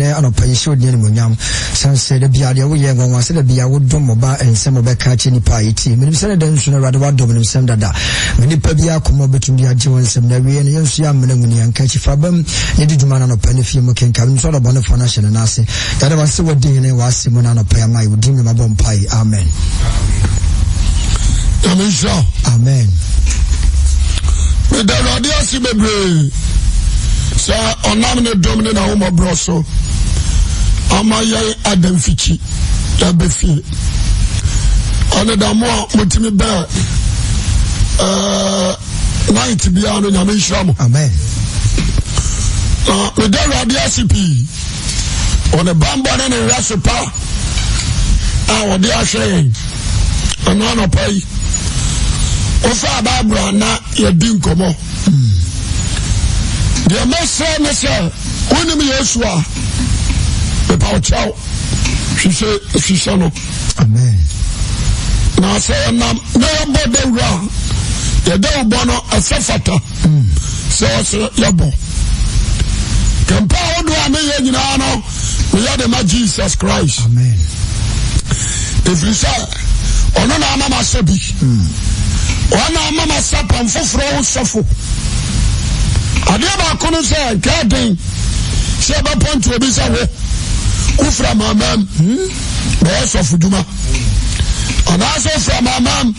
ne anopa yesho de ne monyam sanse de bia de wo ye ngonwa se de bia wo dom ba ensem obeka che nipa yiti menim se de nsu na rade wa dom nim sem dada menipa bia komo betum bia je won sem na wie ne yensu ya mena nguni anka chi fabam ne di dwuma na anopa ne fie mo kenka nim so do bone fo na hye ne nase yade wa se wodin ne wa se mo na anopa ya mai wodi me mabom pai amen amen. Me da radio si bebre. Sa onam ne domine na homo broso. Amaye Adam Fichi. Ya befi. Ane da mo mutimi ba night bia no nyame nshamo. Amen. Me da radio si pi. One bamba ne rasipa. Ode ahwe. Ano no pai. Ofa Bible na ye din komo. The message ne say woni me Yesu a be pa chao. She say no. Amen. Na say na bodo ra. Ye da bono asafata. So yabo. Kampa odo ame ye nyina no. We are the ma Jesus Christ. Amen. If you say ono na mama sabi. Wana mama sapa mfoforo usofo adia ba kono se garden se ba point obi se wo ufra mamam be sofu duma ana so ufra mamam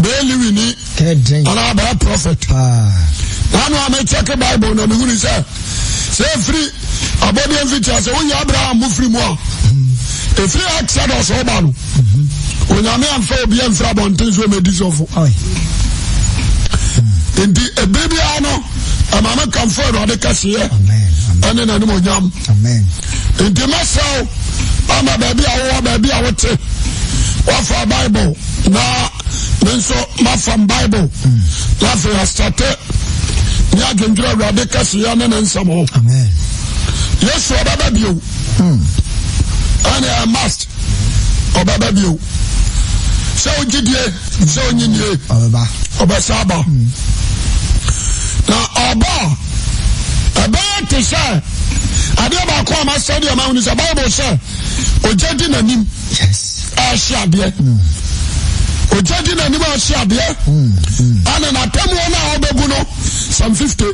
be liwini garden ana ba prophet nanu am check Bible no me hunu se free abodi envita se wonya Abraham mufri mu a e free Exodus oba no onyame amfa obi amfra bonten so me disofo Indeed, a baby ano, a mama come forward, Cassia. Amen. And then animal yam. Amen. In the message, I'm a baby, I would say, what for Bible? Now, then so much from Bible. Laughing has started. Yakin Dra Cassia and some more. Amen. Yes, for baby. And I must. Or baby. So did ye, so you Obasaba. Na oba ebe te say ade ba ko ma study ma unu say Bible say ojadi nanim yes ahia de ojadi nanim ahia de ana na temu na obebu no Psalm 50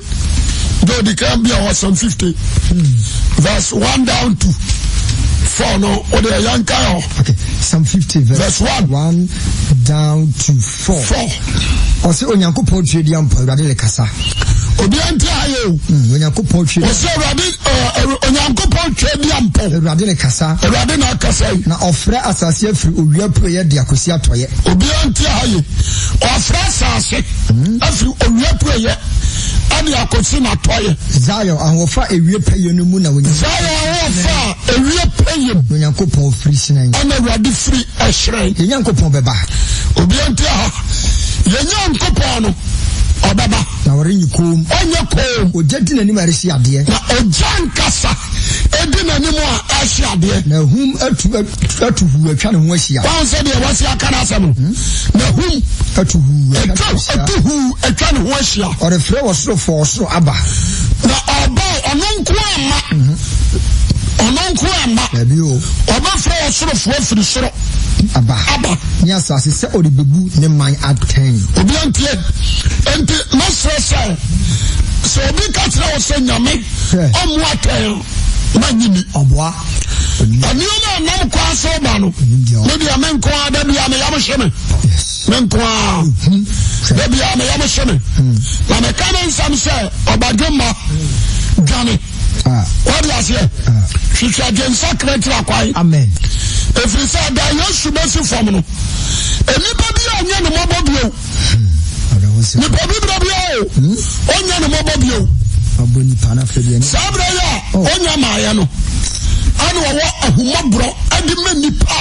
do the can be our Psalm 50 verse 1 down to 4 no o de yanka okay Psalm 50 verse 1 down to 4 Ose onyankopon twedi ampo Awurade le kasa obi anti ayo onyankopon twedi ose onyankopon twedi ampo Awurade le kasa Awurade na kasa na ofre asase afiri owia proye de akosi atoye obi anti ayo ofre asase afiri owia proye ade akosi na atoye Zion ahofa ewie peye no mu na wonya Zion ahofa ewie peye onyankopon free sinan ana Awurade free ehre onyankopon beba obi anti yenya nkopon no obaba na wore nyikom onye kom ojadi nanim aresi ade na ojan kasa edi nanim a ahye ade na hum atuhu atwa ne ho ahia wan se de wasi akana asem na hum atuhu atwa ne ho ahia ore frɛ wosoro fo osoro aba na oba ononko ama baby o oba frɛ wosoro fo afiri soro aba ni asase se oribebu ne man aten obi antie enti masese so obi ka kire wo se nyame omu aten manyini oboa ani o na nam kwa so ba no me dia men kwa da bia me yam hweme men kwa da bia me yam hweme na me ka men sam se obadwema gane what do you say she again sacred akwai amen if you say that you should be from no anybody anya no mobobio ni pobibio onya no mobobio aboni pana fede ni sabra ya onya maaya no anu wo ahumabro adi manipa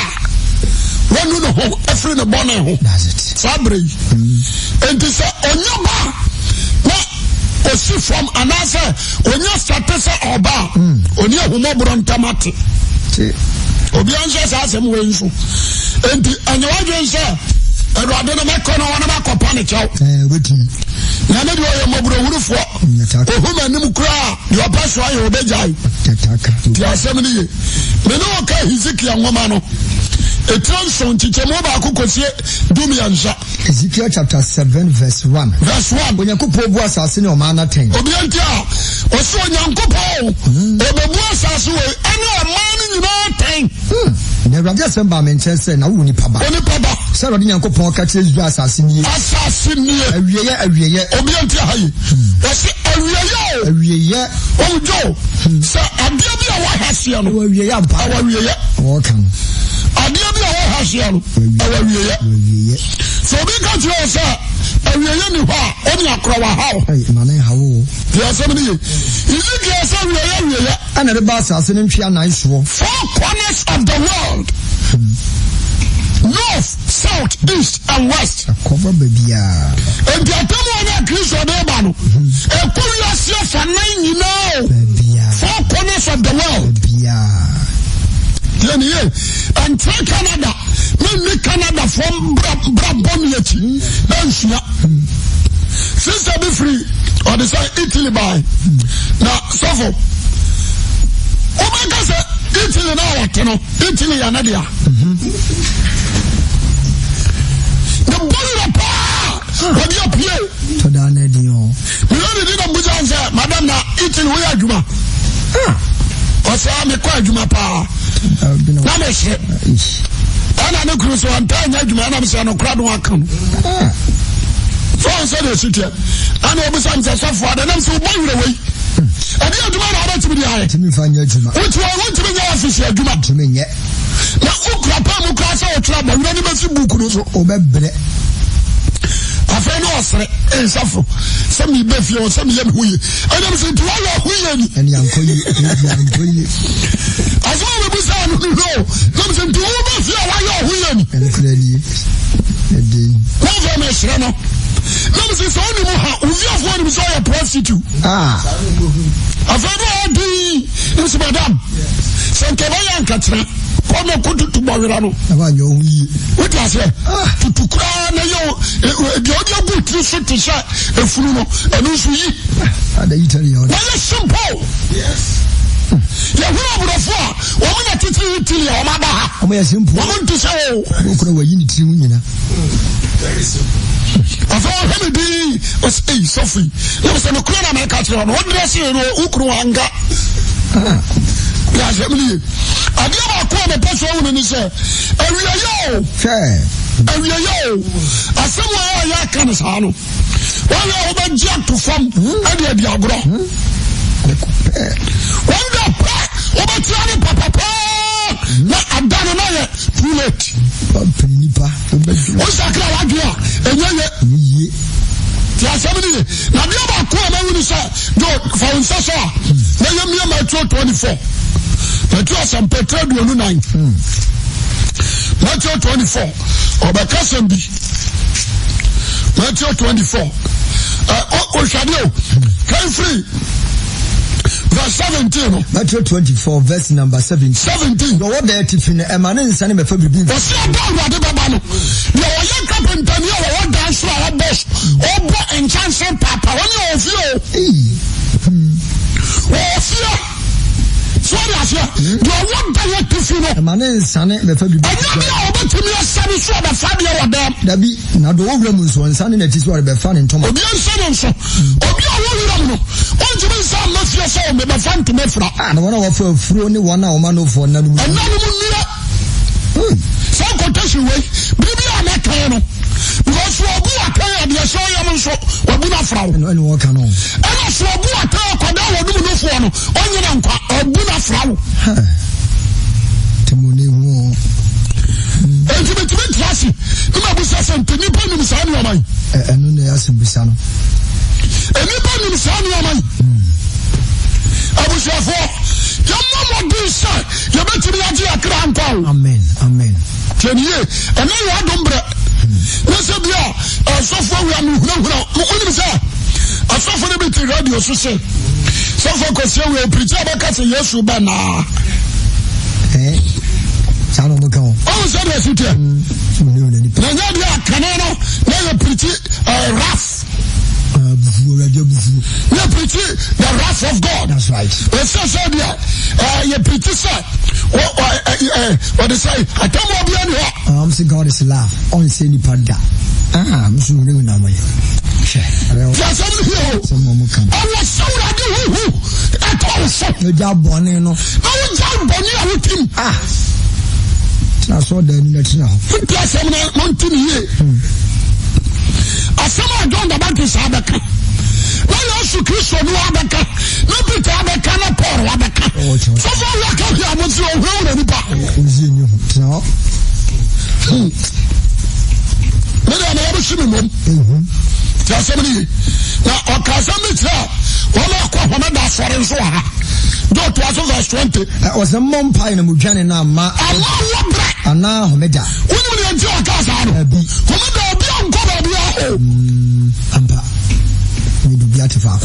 wonu no ho afri no bone ho that's it sabra enti say onya ba na osi from anase onya statese oba oni ahumabro ntamate obi anse sa asem we nso enti anyawadwe nse Erade no meko no wana makopa ne kyɛw. Wetin. Na me de oyɛ mɔborɔwurufo. Ohuma anim kura de ɔpa so ayɛ obegyae. Tataka. Ti asɛm ne ye. Me no ka Hezekiah nwoma no. Etranso ntikyɛmu baako kɔsie dumiansa. Ezekiel chapter 7 verse 1. Verse 1. Onyankopɔn bu asase ne ɔman na ten. Obianti a ɔso Onyankopɔn obebu asase we ɛne ɔman no nyinaa ten. Na Awurade asɛm ba me nkyɛn sɛ na wo nipa ba. Onipa ba. Sɛ Awurade Nyankopɔn ka kyerɛ Israel asase nie. Asase nie. Awieyɛ. Obianti a hayi. Wɔsi awieyɛ. Awieyɛ. Ɔwɔ sɛ adeɛ bi a wɔhaseɛ no. Awieyɛ ampa. Awieyɛ. Wɔka no. Adeɛ bi a wɔhaseɛ no. Awieyɛ. So obi ka kyerɛ sɛ awieyɛ ni hɔ a ɔne akora wa haw. Mane hawo. Ti asɛm ne ye. Ezekiel sɛ awieyɛ. Ana de ba asase ne ntwe anan soɔ. 4 corners of the world. North, south, east, and west. Cover babia. And the Atamu and Chris Odebano. A Korea for 9 you know. 4 corners of the world. And try Canada. Maybe Canada from Braboniati. Since I be free, or the side Italy by. Now, so Omega said Italy now, Italy and Nadia. The body of power. What do you play? To the Nadio. We only did a Bujan say, Madame, Italy, we are Juma. What's I'm a quite Juma power. Namaste. And I know Cruise one time, I'm saying, no crowd won't come. So I said, the city. I know besides a software, and I'm so bored away. I didn't do my to be the eye. To me, find your Juma. Which I want to be your official Juma to me yet. Now, Ukrapa Mukasa or trouble, we don't even see Bukuruso or Bebre. I find no suffer. Some me Beffy or some young who I don't say to all who and young as well as I know, comes into over here, why you're let me say, so only one who saw a prostitute. I've heard this, madam. Sankabayan Katra, come on, to Bavirano. What I say? To cry, the audio book, you should to shut a funeral, and also you. The Italian. Simple. Yes. Yeah, who of war? Woman at Italy, or Maba. We are simple. Woman to say, who could we need to very simple. I thought Hemedy was a Sophie. There was an Ukraine American. What did I say? Ukruanga. Yes, Emily. I never called a person and he said, Area yo. I somewhere I can say, one over Jack to form Adia Diagro. One day, over Tiani Papa. Not a done too late. What's that idea? And you somebody now the other call when you say no for instance na you me Matthew 24 Matthew some Peter 9 Matthew 24 obekasem bi Matthew 24 Oshadeo can free verse 17 Matthew 24 verse number 17 no what there tifin e ma ne nsa ne me fa bibi o se aba de baba no ye o ye carpenter ne o dance our boss obo enchanting papa woni o fio sorry asia do what there tifin no e ma ne nsa ne me fa bibi anya obo timi asari so da fa de o dem dabi na do wo wura mu nso nsa ne na ti so be fa ne ntoma obi nsa ne nso obi a wo wura mu no onjimi nsa ma fie so me be fa ntoma fra na wona wo fa furo ne wona o ma no fo na no mu so quotation way bibi a na kan no because obu akan de so yam nso obu na fra no ene wo kan no ene so obu akan kwada wo dum no fo no onyina nkwa obu na fra wo temone hu Ultimate classy. You might be saying, "Penny Penny Sani Amai." And no, they are some Bisano. And you Penny Sani Amai. I was your four. Your mama do say, you better be a grandpa. Amen. Can you? And then you are dumbre. Let's say, yeah, so far we are no, say, I saw for the bit radio, so say, so for because you will preach about Yesu Bana. Sano Muko. Oh, say the city. Nanya dia kanano na you preach wrath. You preach the wrath of God. That's right. So there you preach say what they say atamo bia ni ho. Say God is love. On say ni pada. Musu ni na mo ye. Yes, I'm here. I was so ready. I told you. The job bonnet, no. I was job bonnet with him. I saw the now. Plus, I'm not mountain here. I saw my dog about this Abaka. Now you also kiss on Abaka. No Peter Abaka, no poor Abaka. So far, like I was so well in the back. No. Maybe I'm never seen him. Just somebody now, Okazamita, one of the foreign Zoha. Don't was verse 20. I was a mom pie in a Mujani now, and now Homeda. When you enjoy Kazan, Homeda be on God of Ampa. We do Beatifa.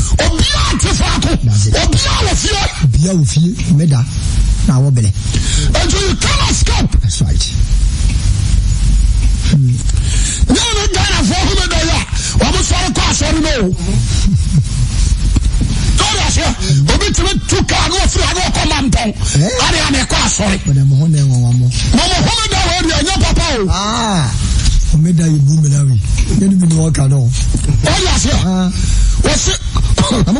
Beatifa, Meda. Now, what be it? And you cannot escape. That's right. No, for whom they are. Almost for a class or no. Two car, no free, no command. I am a class, sorry. But I'm on there one more. Mama, papa. Omeda, you boom it away. You didn't walk at all. Oh, yes, sir. What's it? I'm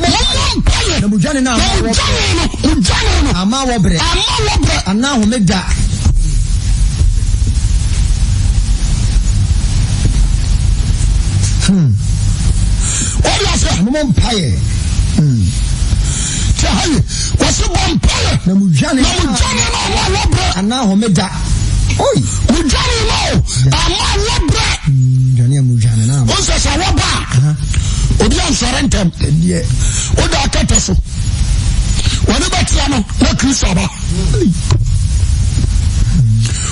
Mujani now. I'm our bread. And now Omeda. What is it? I'm on fire. What's the vampire? Namujani, and now Homeda. Oi, Mujani, no, I'm not bread. Johnny Mujani now. What's a Sawaba? Odian Sorentem, yeah. Oda Kataso. Whatever Tiano, no Christaba.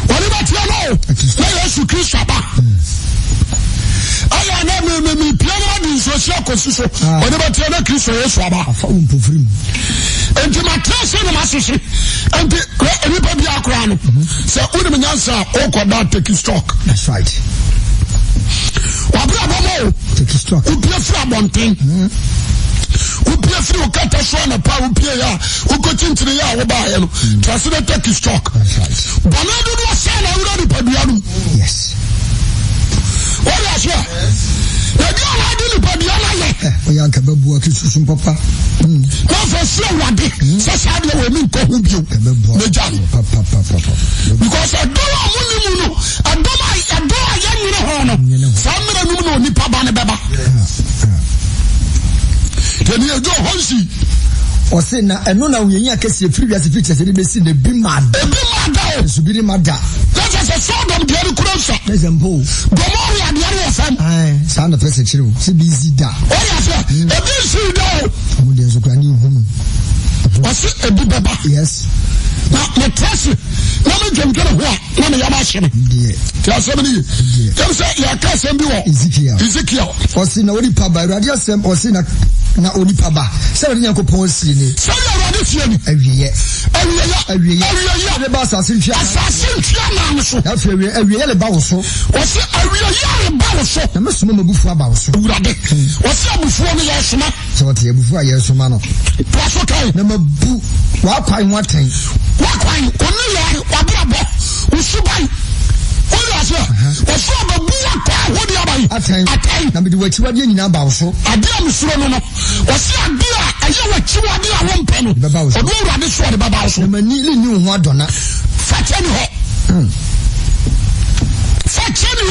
Whatever Tiano, no Christaba. I am me piano in social constitution. Whatever Tiana Christo is Waba. And to my class in the master and everybody are crying. So, Udamanasa, Okoda take his stock. That's right. Wabamo, take his stock. Who be a free one thing. Who be a free Katashan, a power player, who got into the hour by him. Translate take his stock. That's right. But I don't know, son, I already put. Yes. What is it? We are Kababu, Kisum Papa. Not for slow one day. Such a woman called you. Because I don't know. I don't know. Some Nipabana Baba. Can you go Honsi? Or say, and no, now we are kissing previous pictures, and they see the Bimad. To be mad. That is a sort of the other closer. There's a bull. Gomoria, the other son. I sound of person, she be easy da. Oh, yes, sir. A busy dog. There's a granny woman. Was it a big baba? Yes. Now, the trust. Let me get a what? Let me have a shame. Tell somebody. Tell say, your cousin be what? Ezekiel. Or see no only papa, radio sem, or see na only papa. Seven young coupons in it. So you're ready for me. Every year. Every year. The boss assassin. Every year about so. Was it every year about so? I must remember before about so. What's up before me, yes, man? So what here before years, man? Plus, okay. Number boo. What kind what time? What kind? Only Wababa. Usubai. What's up? What's up? What do you buy? At time. Number the way to what you know about so. I didn't see no. What's your dear? I know what you are doing. One penny. The Babos. Or do I destroy the Babos? The Manili knew what done. Fetch any Fetch any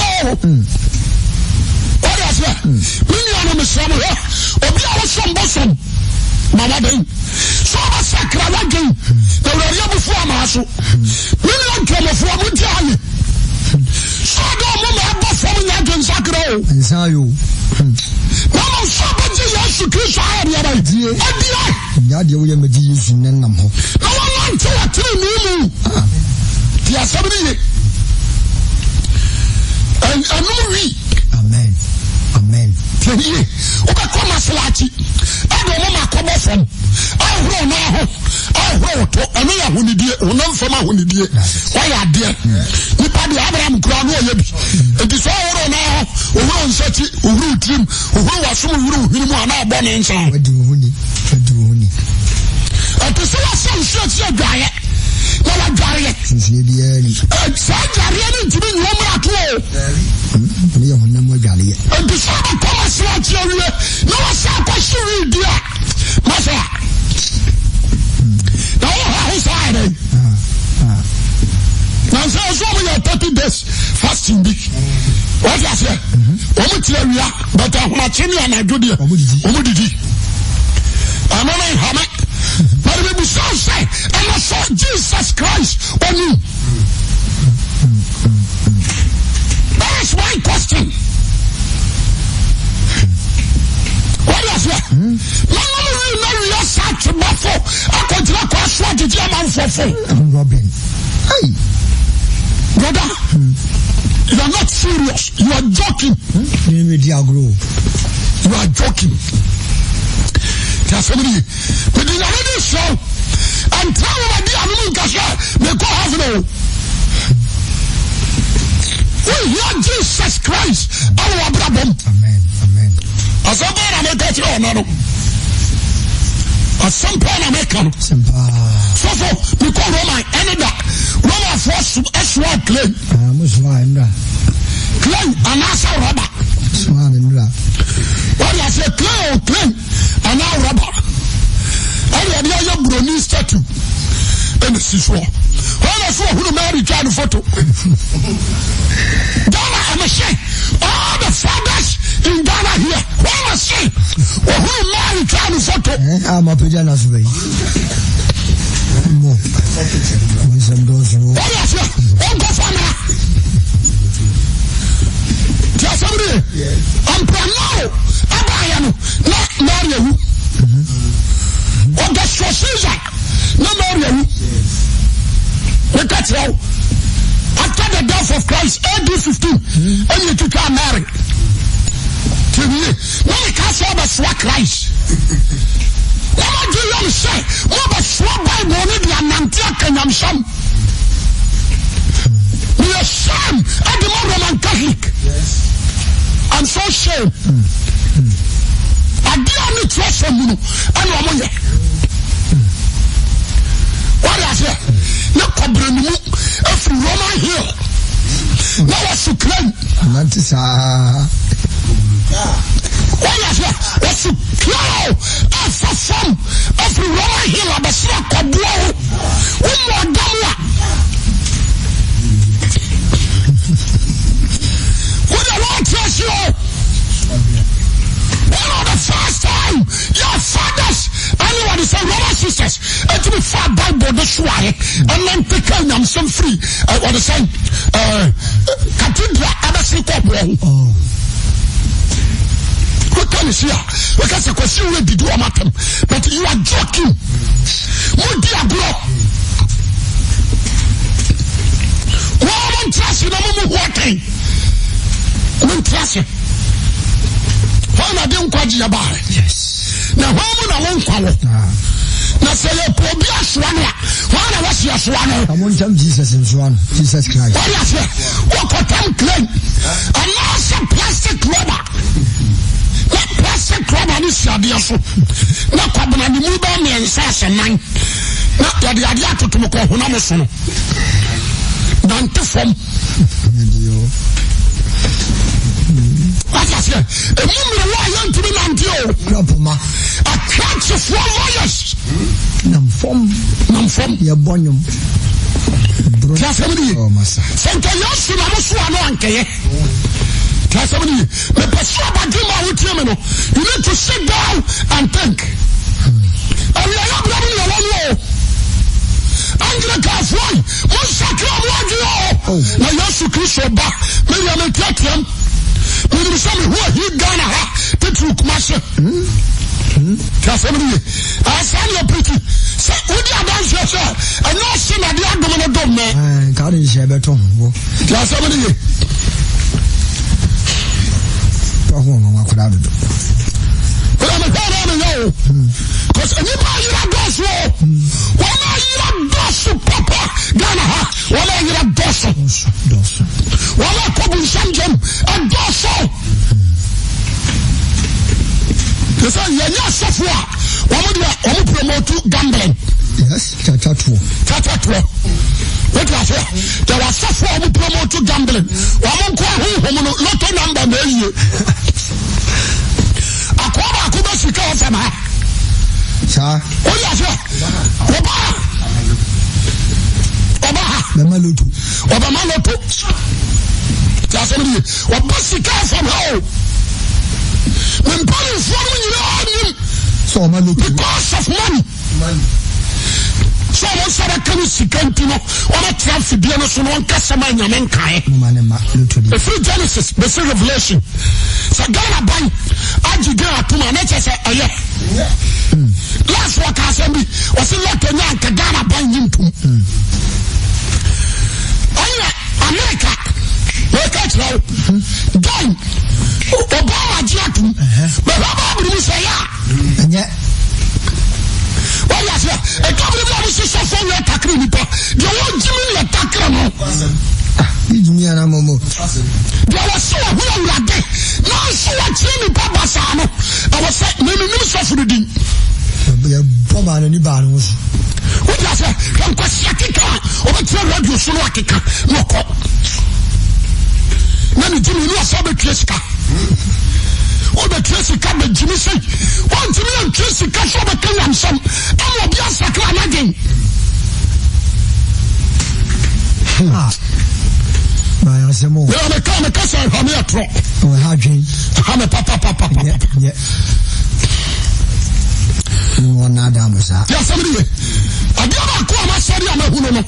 what is that? Million of Samuel. Or be our son bosom. Mama Day. So I sacred again. The radio before my house. Million come from Mujali. So I don't know about forming against Sacro. And so you. Mama, somebody has to kiss our idea. Yadia, we are Medis in Nenamo. No one wants to tell me. The assembly. And I know we. Amen. Amen. Tell Okakoma Slati. I don't know my come from. I roll now. I roll to Amia Hunidia. unam fama honidie why ade nipa de Abraham kura no oye bi enti so woro na owuro nsati owuro trim owuro wasom owuro hini mu ana abo ne nsa wadi huni ati so wasom shoti adwaye na wadware sinsie bia ni sa dware ni ntimi nyomra to ni honam adware enti so ba so achiawe na wasa kwashiri dia masa na ho side na so we are 30 days fasting bi what you say omo tire wia but ahoma chemi na dwode omo didi amana hama but we so say and I saw Jesus Christ on you. That is my question. What is that? No, you are such a buffo. I continue to cross what the German for. Robin. Hey. Brother, you are not serious. You are joking. You are joking. There's somebody. But in another show, and tell me the animal cashier, they go have no. We hear Jesus Christ, our Abraham. Amen. As a man, I make it or no. At some point, I make it. So, we call Roman, and that Roman force S1 claim. Claim, and answer rubber. What I say, claim, and now rubber. And the other brony statue. And the sister. When I saw who married child photo. Ghana, I'm a shame. All the fathers in Ghana here. When I say, who married child photo. I'm a pajamas way. What I say, one go for me. Tell somebody, I'm proud. Not marry you. Or the Caesar, no marry you. Look at you. After the death of Christ, AD 15, and you took our marry. Tell me, when you can't say about swag Christ. What do you say? What about swag Bible? Maybe I'm not taking them some. We are shame at the Roman Catholic. I'm so ashamed. I didn't trust him, and I'm on what I say? No problem. If Roman here, now what's to claim? What I say? What's to claim? After some, if Roman here, I'm a slack of blow. One more damn. Would I want to trust you? The first time your fathers, anyone is a Roman sisters, and to be far Bible the swine, and then taking them some free. What is saying? Cathedral, Abbasi Corporal. What can you see? Because the question will be do a matter, but you are joking. What dear bro? Woman trust you, no more walking. Woman trust you. When I didn't quite your body. Yes. Now, when I won't call it. Now, say, Pobias one. When I was your swan. I won't tell Jesus in Swan. Jesus Christ. What is it? What could I claim? And now, some plastic rubber. That plastic rubber is your dear. Not come on the move on me and says a man. Not the idea to Tomoko Hunamoson. Don't form. What I say? A woman lion to be Nantio. A catch of 4 lawyers. Nam your bonum. Oh, Massa. Santa Yosu, I was one anke. Tell somebody, the person about him, you need to sit down and think. And we are not loving your own law. Anglican one, now Yosu Christo back, maybe I'm a Catholic. Maybe somebody who he Ghana, the true master. Tell somebody, I said you're pretty. Say, would you dance yourself? And no sin at the abdomen of man. God is a better. Tell somebody. But I'm a because anybody that does war, when I does Dosu papa Ghana ha wala yira dosu wala kobu shamjem and dosu they say yenya sofwa omo promote gambling. Yes, Tata 2. What was it? There was so far we promote to gambling. One call lotto number me. Akwa kuba sika ofema. Sa. Oh yes, Oba Maloto. Oba Maloto. Just somebody. Oba sika ofema. When people from you so Maloto because of money. So I said I can't see Cantino or a traffic dinner so one customer in Yamenkai. The free Genesis, the free Revelation. So Ghana Bank, Ajigana to my nature say, last work I said, was a lot of Yanka Ghana Bank into America. Look at you, Gang, Obama Jatum, but how about you say, yeah? Well, yes, a couple of hours is so for your tackle. You want Jimmy attacker. There was so a will like that. Now, so I train Papa Sano. I was saying, maybe no suffering. Papa and any battles. What does it? Come Kwasiatika over to Radio Sulakika. No cop. Nani Jimmy, no Sabbath Kreska. All the Tracy come and Jimmy say, one to me and Tracy cash over Kenyan son. I will be a sacran again. By Asamo, we are the kind of person from here. Oh, Hadjin, I'm a papa. Yeah. No, not Damasa. Yes, somebody. I never call my son. I'm a woman.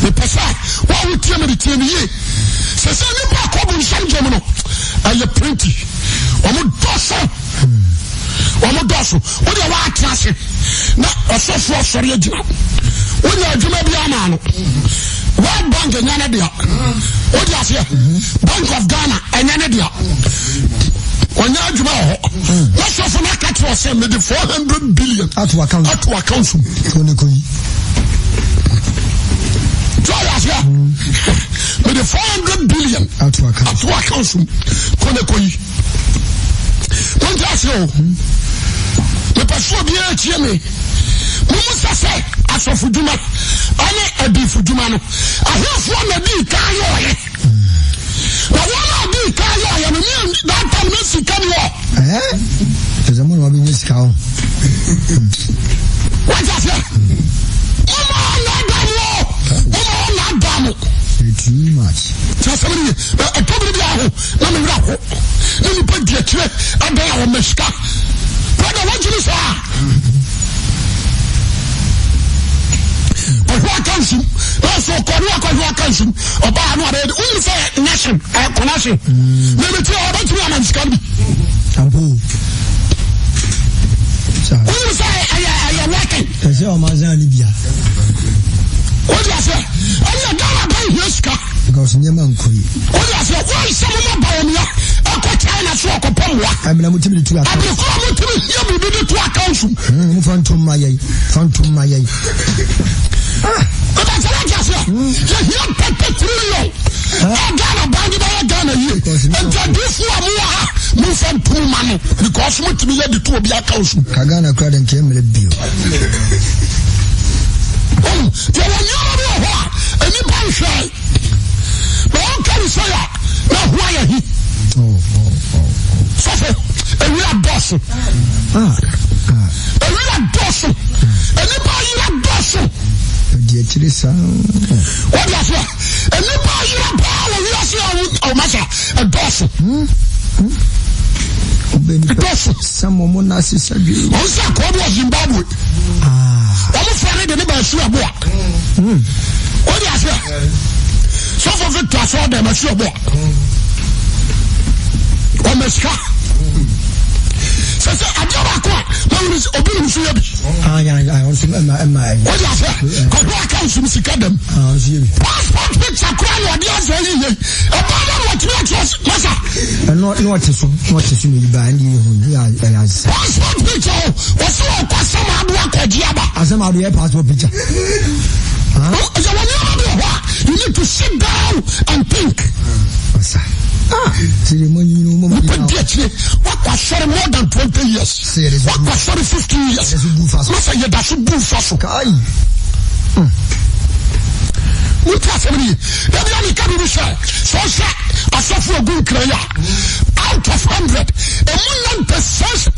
The person, what would tell me the 10 years? Says, I'm a couple some Gemino. Are you plenty? Omo doso. What do you want to say? Now, a social sorry. What do you be a man? World Bank and Yanadia. What do you say? Bank of Ghana and Yanadia. When you're Jamal, what's your phone? I catch was saying the 400 billion at our council. With the 400 billion at our council. Don't ask you. The person be a Jimmy. Musa say, as of Fujuma, I need a Fujumano. I have one of the Kayo. The one of the Kayo, and that time Messi can you. Eh? There's a moon of this cow. What's that? Too much. Just somebody, I told you, let me rap. Let me put the trick. I don't know, Meshka. Brother, what you say? But what comes in? Also, what comes in? About what I only say, nation, connection. Let me tell you about you, I'm scared. Who say, I am working? I say, I'm Libya. What do you say? I'm not going to Yuska. Because you're man. What do you say? Why is someone buying me? I got China so I can pay what? I'm not going to be to a council. Phantom my. But I said, you're petroleum. I got a band by a gun here. And this one, move from 2 money. Because what to be the 2 of your council. Kagana crowd and came with a bill. You will never know anybody say, but how can you say that? Now, why are he? So, a real boss. A real boss. Anybody a boss. What do you say? Anybody a boss. A boss. Someone was Zimbabwe. The neighbor is sure boy. What do you say? So for Victor saw them a sure boy. Or Meska. So I never quite. Now is open to you. I also am my. What do you say? Because I can't see them. Passport picture crying or the answer. A brother what you just, Massa. And not to so you buy any passport picture. What's your question? As I'm out of passport picture. You need to sit down and think. What was sorry more than 20 years? What was sorry 50 years? That should be fast. We pass every every can be share. So I suffer a good career. Out of 100, a 100%.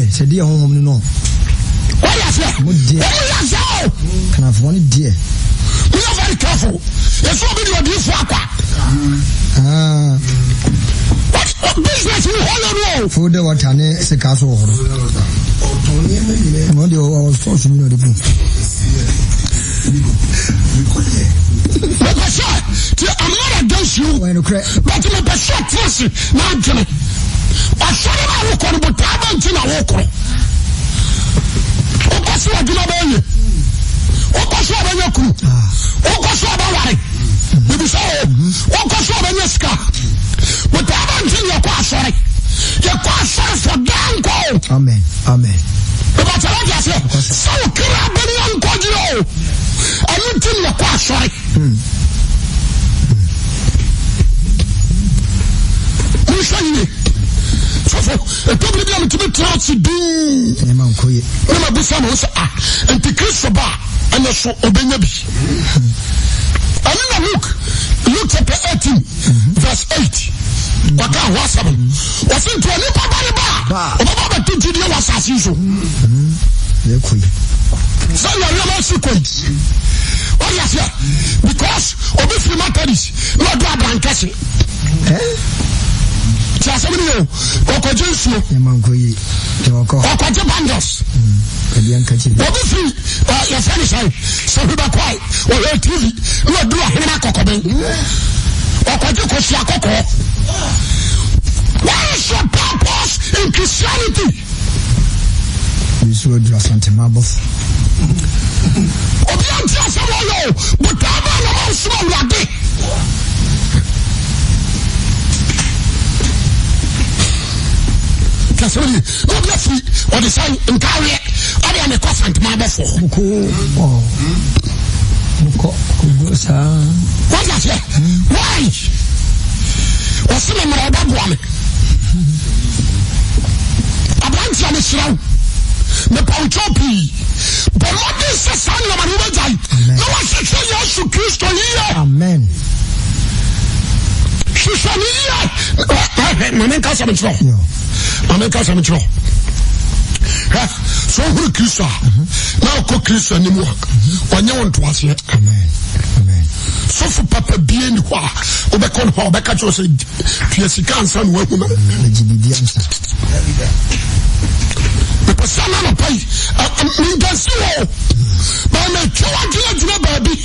Said dear home no. Why is it? Can I have one dear? We are very careful. There's so many of these what business you hold on? For the what I is a castle. No, they was forcing me to do. I'm not against you, but I'm a short person. Now, I'm going to walk on, but I'm going to walk on. What's what you know? What's what you know? What's what you know? Maybe so. What's what you know? But I'm going to your question. Your question for damn goal. Amen. Amen. But I say, so can I be on God? I don't think your question. So a problem to be transcending. Never be some who say, and the Christ bar and the so obenabi. And in the Luke chapter 18, verse 8. Waka was 7. Was into a new bar. About 2 years was as usual. So you are not secret. What is here? Because of the free Methodist, not bad and catching. Somebody know, Okojensu, Okoje Bandos, Obviously, your friend is saying, so we are quiet, or your TV, you are doing a Hinakokobe, Okoje Kosiakoko. What is your purpose in Christianity? This would do something, Mabos. Obiantia Samoyo, but I'm not small like this. Somebody, not let free or the sign in carry it. I am a cough and my before. What is it? Why? What's the name of that woman? A bunch of the slow. The Ponchopi. But what is the son of a Rubai? No one should say yes to Christ here. Amen. She said, my name comes from it. America some trouble. So who Christa? Now cook Christa anymore. When you want to ask it. Amen. Amen. So for Papa being who Obecon Hobeka chose Piasica and son woman. The person on a pay. I'm against you all. But I'm a true baby.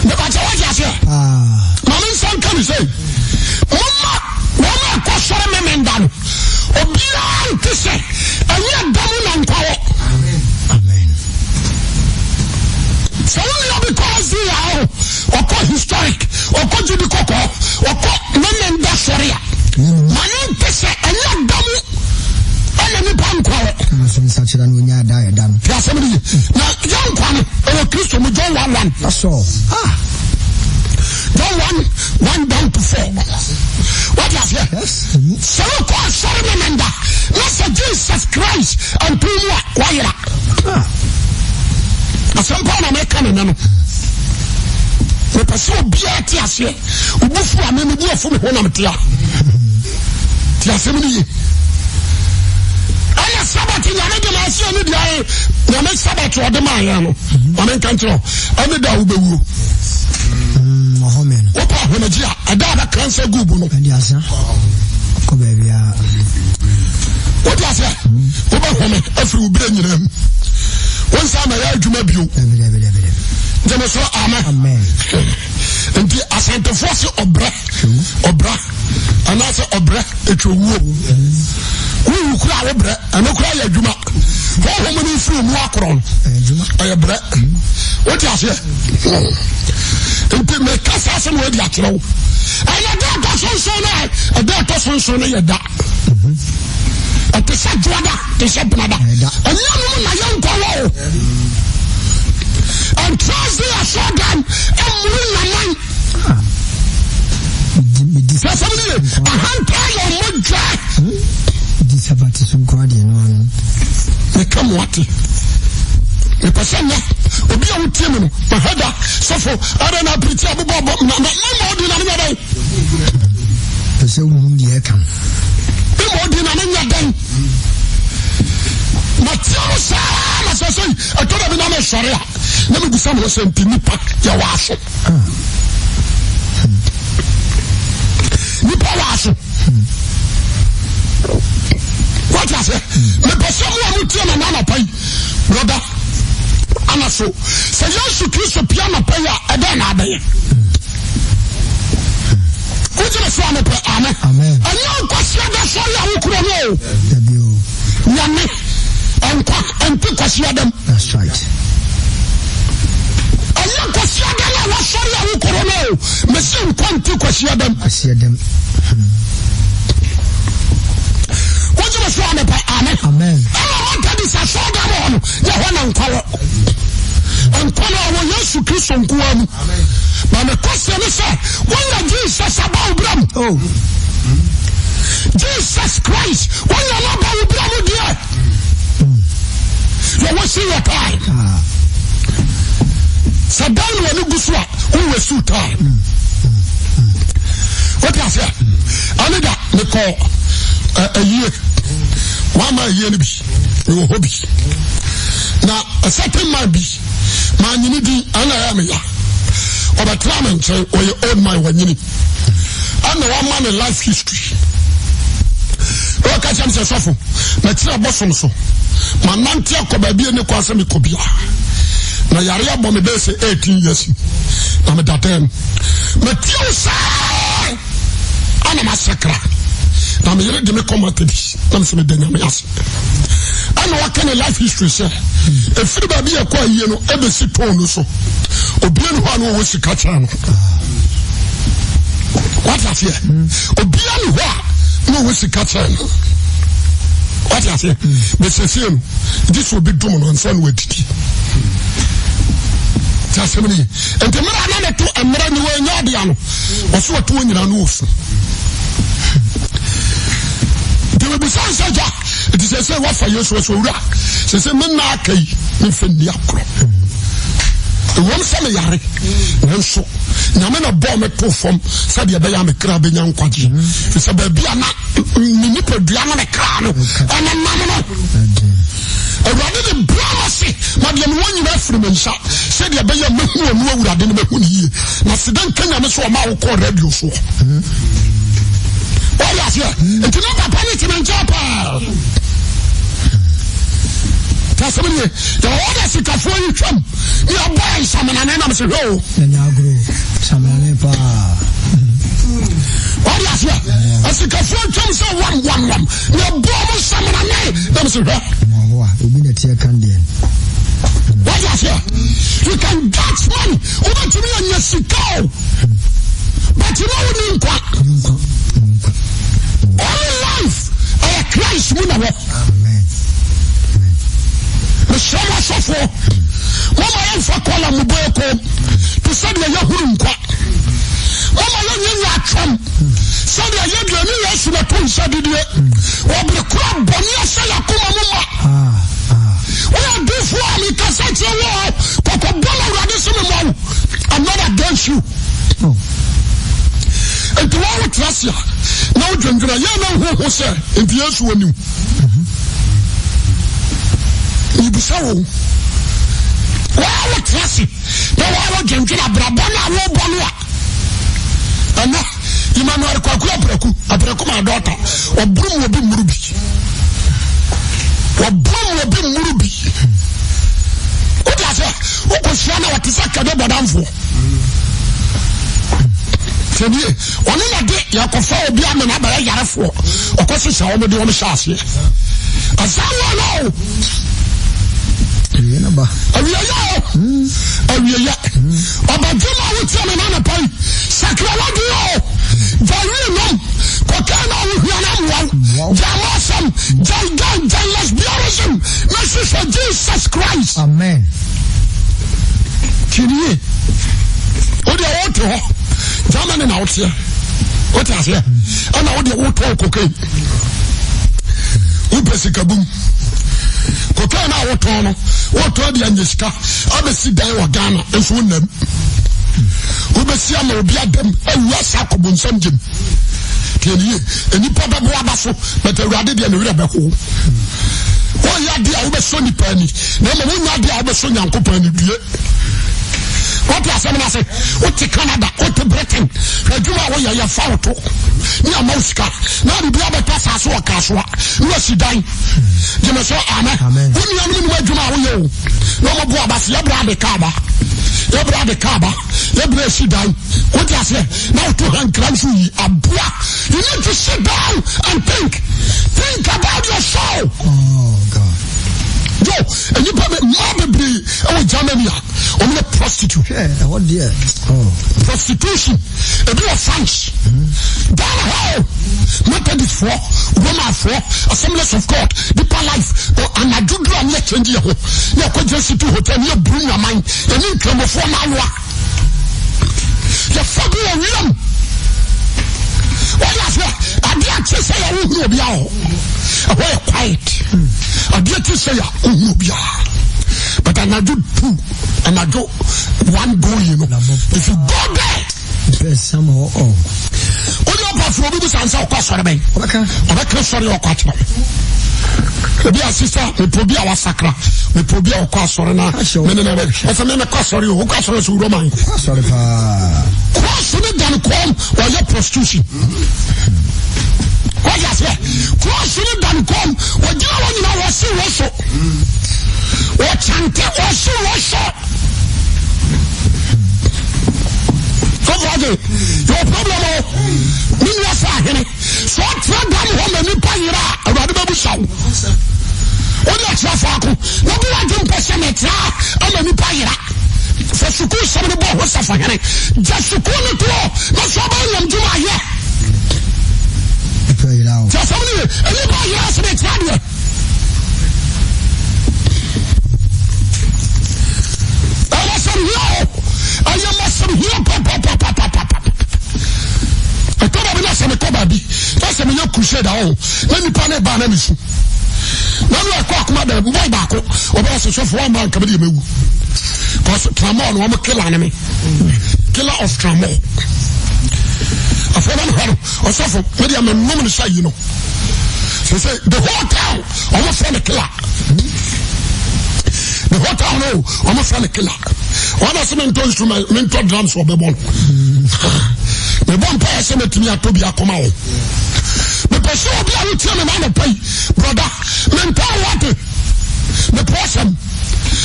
The Bajawaja. Mammy son can say, Mama kwasore memendano obia ntse anya damu na nkwawo. Amen. So only because you are historic judikoko memenda soria mani ntse anya damu anya ni pankwawo. So such an unya die done. Ya somebody na young kwano o Kristo mu John 1:1. That's all. John 1 down to 4. What is here? Yes. So called sorry remember. Let's Jesus Christ and Puma Quira. At some point I make an no. The person be at Tiasia. Ubufu and then go from home of Tia. Tiasemini. I am Sabbath in the last year. You make Sabbath or the Mayano. I mean, control. I need that Ubu. Mohammed. What when a cancer gubu no. And yes, what was that? Every brain in them. Once I'm a to maybe you. Amen. And the Asante Force Obra, and I say Obra, it will woo. Who cry Obra, and no cry a Juma. How many from Wakron? I a breath. What is it? Nti me kasa se mo di akyerɛw. Ɛyɛ da to sonson na ɛda to sonson na yɛ da. Ate sa joada, te se brada. Ɛnyɛ no na yɛ nkɔwɔ. And trust the assuredam and win the man. Somebody, a hand tie on my jack. This about some guardian one. They come what? The person, Obi on Timon, my header, suffer. I don't know, pretty about no more than another day. The so you come. No more than another day. Matthew, I say, I told him I'm sorry. Let me be some of them to Nipa, Yawaso. Nipa Waso. What I say? The person who tell an anapay, brother, Anaso. Say, you should kiss a piano player, and then I be. Who's the son of Amen? And no question that sorry, I could know. Yammy. And pick us them. That's right. I am Kwasiadam. I was sorry, I will know. Machine can't pick Kwasiadam. I see them. What you say? Amen. Amen. I want this. I saw them on. You want to call and call our yes to kiss on Guam. But the question is, when the Jesus about them? Oh, Jesus Christ. When you know about them, dear. You will see your time. So down when you go through, who will suit time? What I say? I need that. They call a year. 1 year be your hobby. Now a certain man be man you need and I am here. Or the climate or you own my one unit. I'm the one man in life history. Look at him say suffer. Let's say bosom so. Mananti akobabi ene kwase me kobia na yare abo me be se 18 years na me datem me tiu sa ana masakra na me yere de me komate bi na me se me danya me ase ana waka ne life history say e firi ba bi akwa yie no e be si ton no so obi enu ho no wo sika cha no what I say obi enu ho no wo sika cha no. What I say? This will be done on Sunday with it. Just a minute. And the man to a man you were not the ano. Or so to win your nose. There will be some such. It is a say what for you so rock. Says a man like a infant. One summer yard, and so Namena bomb at 2 from Sadia Bayam crab in young quadri. It's a baby, I'm not Nipper Diana crown, and a mamma. I rather than Brahmasi, Madian one reference shot, said the Bayam who would have been a year. Macedan Kenya so a mouth called radio show. Oh, yes, yeah, and to know the panic in Japan. Somebody, the order is to for you from your boy, someone and I'm saying, oh, then I'll grow some pa. Oh, yes, yeah. As a for you, so 111. Your boy, someone and I'm saying, oh, we've been at your candy. What is here? You can get money over to me on your sickle. But you know what? Only life, I Christ, Amen. Mama suffer. Mama ain't for calling me boyko. To say the Yahurumka. Mama ain't your chum. So the Yahoo is the Prince of the day. Or the crab, Bonia Sayakuma. We are before me, Cassette, Papa Bola Radisson. I'm not against you. And to all trust you. Now, Jandra, you know who said, if yes, when you. Ibusao wa trasi na wa genjira brabana wo bonwa ana Emmanuel kwaku abraku ma daughter obrum obi murubi o dia se o ko sia na watisa kade bodamfo tedi oni na de yakofa obi amena bara yarefo o ko sisa o de o me shaase asawo no Awiya. Abajuma wuti me na Jesus Christ. Amen. Kini. Odi awoto ho. Germany na wotia. What ase? Ana odi awoto cocaine. Upesi kabum. Cocaine na awoto no. Woto di anyesika. Abesi dan wa Ghana enso nam. Ubesi ama obi adam awia sakobo nsam. Kini. Enipa babo abaso. But awurade de na wira beko. One ya dia ubeso ni pani. Na mo nya dia ubeso nyankopani due. What you say? What Canada? What Britain? Adwuma wo ya fa woto. Ni amauska. Na bi abeta saso okaswa. No sidan. Je me so amen. Woni anu ni adwuma wo ye o. No mo bo abase ya bra de kaba. Ya bra de kaba. Ya bra sidan. What you say? Now to hand cramps you abua. You need to sit down and think. Think about your soul. Oh God. Yo, and you put more baby. Oh, Germany. I'm a prostitute. Yeah, what dear? Oh, prostitution. A bit of French. Down the hall. Methodist for, Roman for, Assemblies of God, deeper life. And I do and yet change your home. You could just sit to hotel, you bring your mind, and you come for an hour. You're fucking a realm. What is that? I dare to say I won't know you. I wear quiet. I dare to say I won't know you. But I do two, and I do one goal, you know. If you go there, somehow, oh. Only about for me, answer a question. Okay, sorry, or catch me. Be a sister, we probably our sacra, we probably our question. As a man, a question, who question is Roman. Sorry, question it than come or your prostitution. What you say? Question it than come or you know what see also. What chante or see also. Your problem is so try down home and you pay it out. I rather be show. Only a traffic. Nobody want to person it. I'm a new pay. For school, some of the boy was suffering. Just to call it all. Not somebody I'm doing here. Pray it out. Just somebody, anybody else in the radio. I was some here. I am some here. I thought I would not say a cobaby. That's a million crusade. Let me pan a banana. Now you are quack mother, boy back, or also for 1 month. Because Tramon, I'm a killer enemy. Killer of Tramon. I found her or suffer. Maybe I'm a woman to say, you know. She said, the whole town, I'm a friend of killer. The whole town, no, I'm a friend of killer. One of the mental drums for the bone. The one person to me to be a command. The person will be able to tell me, man, pay, brother, mental water. The person.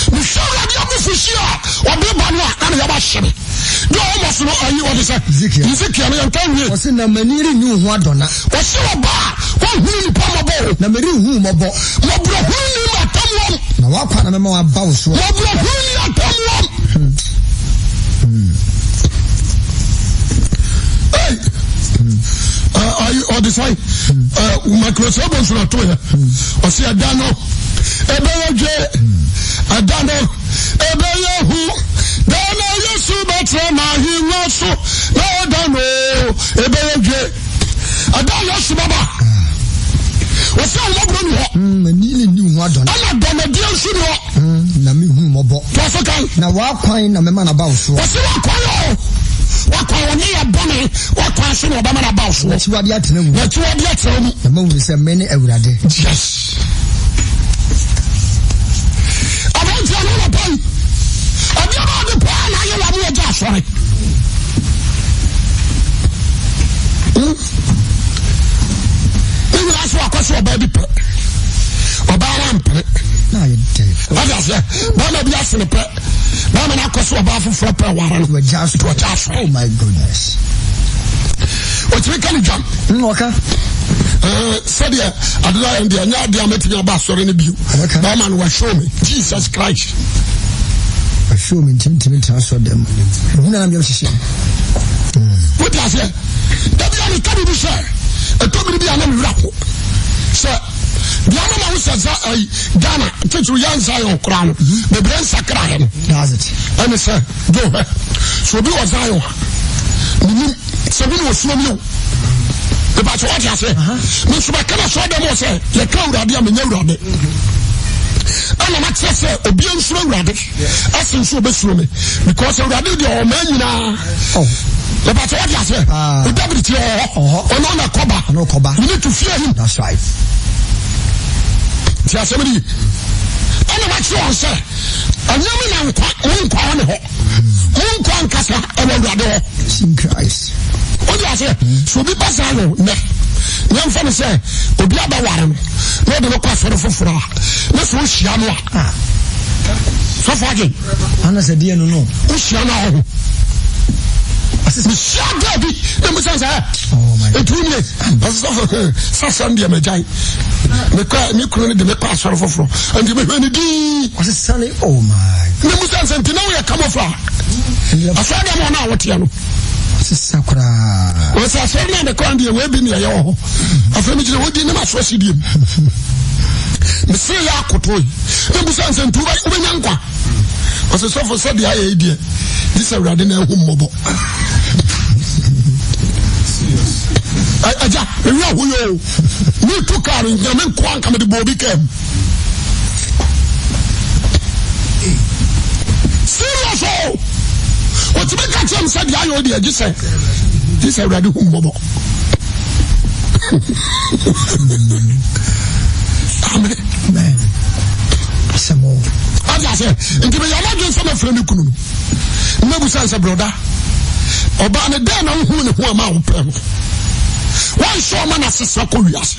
The show that you have to share or be banana and you have a shame. You almost know how you want to say. Ezekiel, I'm telling you. What's in the many new one donna? What's your bar? One who in Pamabo? Nameri who mobo. Mobro who in my tongue. Now, what kind of a more about so? Mobro who in your tongue. Hey. Are you all the same? Microsoft is not to you. Or see, I don't know. I don't know. Who? Don't know you so much from my hero. So, no, I don't know. I don't know, Baba. What's that? Nearly knew what done. I'm not done a deal, you know. Nami who mobo. Now, what kind of a man about so? What's that? What kind of a bunny? What kind of a man about so? That's what you have to know. That's what you have to know. The moon is a many every day. Yes. I want to know the pen. I don't know the pen. I am a just right. You ask what question about the pet. About lamp. No, you did. What is it? One of the asking the pet. Now, I'm not question about for per warrant. We're just to a just. Oh, my goodness. What's we can jump? Okay. Said yeah, I don't know, and the other met me about sorry in the view. That man will show me Jesus Christ. I show me intimate transfer them. I'm just saying. What does it? That be only can be said. A told me to be an rap. Sir, Diana was a Ghana, teacher young Zion crown, the brain sacra. Does it? And I said, go. So be was Zion. So we was from you. The batch what I said. Miss Macana saw them all say, the crowd are the Aminero. And I'm not saying, Obian Slow Radic, as in so best me, because I did your man now. The batch what I said, the deputy or no Coba, no Coba. You need to fear him. That's right. Somebody, and I'm not sure, sir. And you mean I'm one Casa, and I'm Christ. What do I say? So be Basano, young fellow say, Obiaba Warren, no, the local for the Fufra. Let's wish Yama. So far, and I said, dear, no, Ushana. Shut up, oh my God. Sunday, my giant. The couldn't the pass for and you may was a sunny. Oh my. Nemusans and Tinoya come off. I saw them on our Tiano. Sakura was a son of the country will be near your affirmative within the Maswasidium. Monsieur Yakotoi, Nemusans and Tuba Ubenyanka was a sofa said the idea. This is a radina mobile. Aja, you me to carry Yaman Kwan come to Bobby came. Serious, what you make a chance said the idea, just say, this is a radio mobile. Amen. Some more. As I said, and give me a lot of some of Frenukunu. Never sense a brother. Obana then on who am I? One show man as a Sakurias.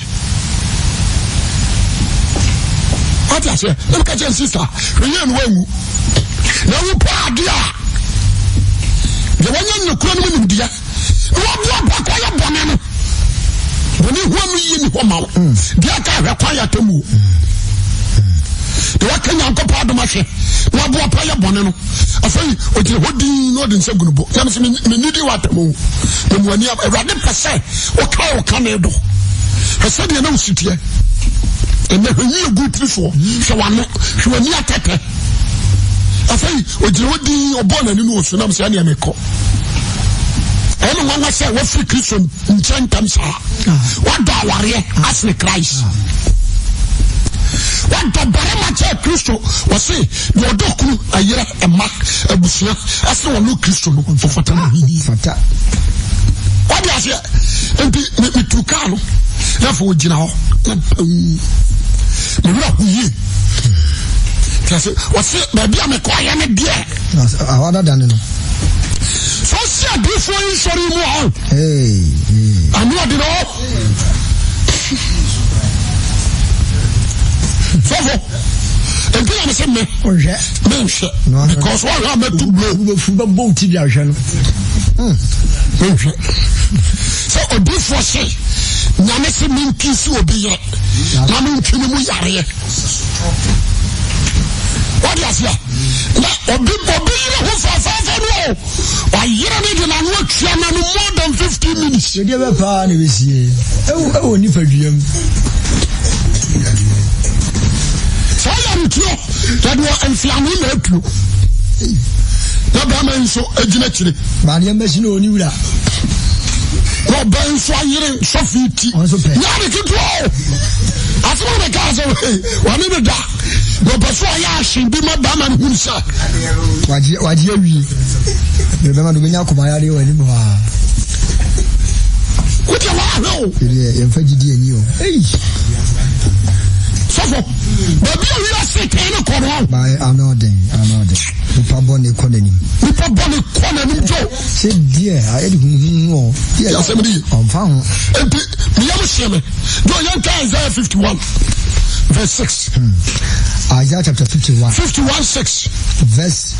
What I say, look at your sister, Rian Wemu. Now you pardia. The one you couldn't win, dear. What a banana. When you want me in Homa, dear, I require to move. The what can you go part of my ship? What will play a bonano? I say, what you would do not in second book. Tell me, need what to move. When you have a rather per se, what can you do? I said, you know, sit here. And then when you good before, so I'm not, she was near Tete. I say, what you would do, or born and you know, so I'm saying, I'm a cop. I don't want to say, what free Christian in 10 times are. What do I worry? Ask me Christ. What the Barama Christo was say, your doku, a year, a mark, a bushia, as no look Christo for Fatana. What do I say? And me to Carlo, therefore, you know, what's it? Maybe I'm a quiet dear. Other than so, see, before you sorry more. Hey, I'm not at all. And then I said, because what I met to blow boat to the ocean. So, a before say, Namasi Minkisu will be yet. Namun Kimuya. What is that? A big Bobby who for 5 or year and I work more than 15 minutes. You never found it this year. Oh, only for you. So I am true that you are inflamming the true. No Brahman so agility. Maria Messino knew that. No Ben so I so fit. Now it is all. As one of the cars away, one in the dark. No, but so I should be my Baman himself. What do you mean? Remember the Minyakumari or anymore? What do you want? In fact, you knew. Hey. But you are sick, by another. People born a colony. People born a colony. Say, dear, I know. Yes, I'm found. And Isaiah 51, verse 6. Isaiah chapter 51. 51:6. Verse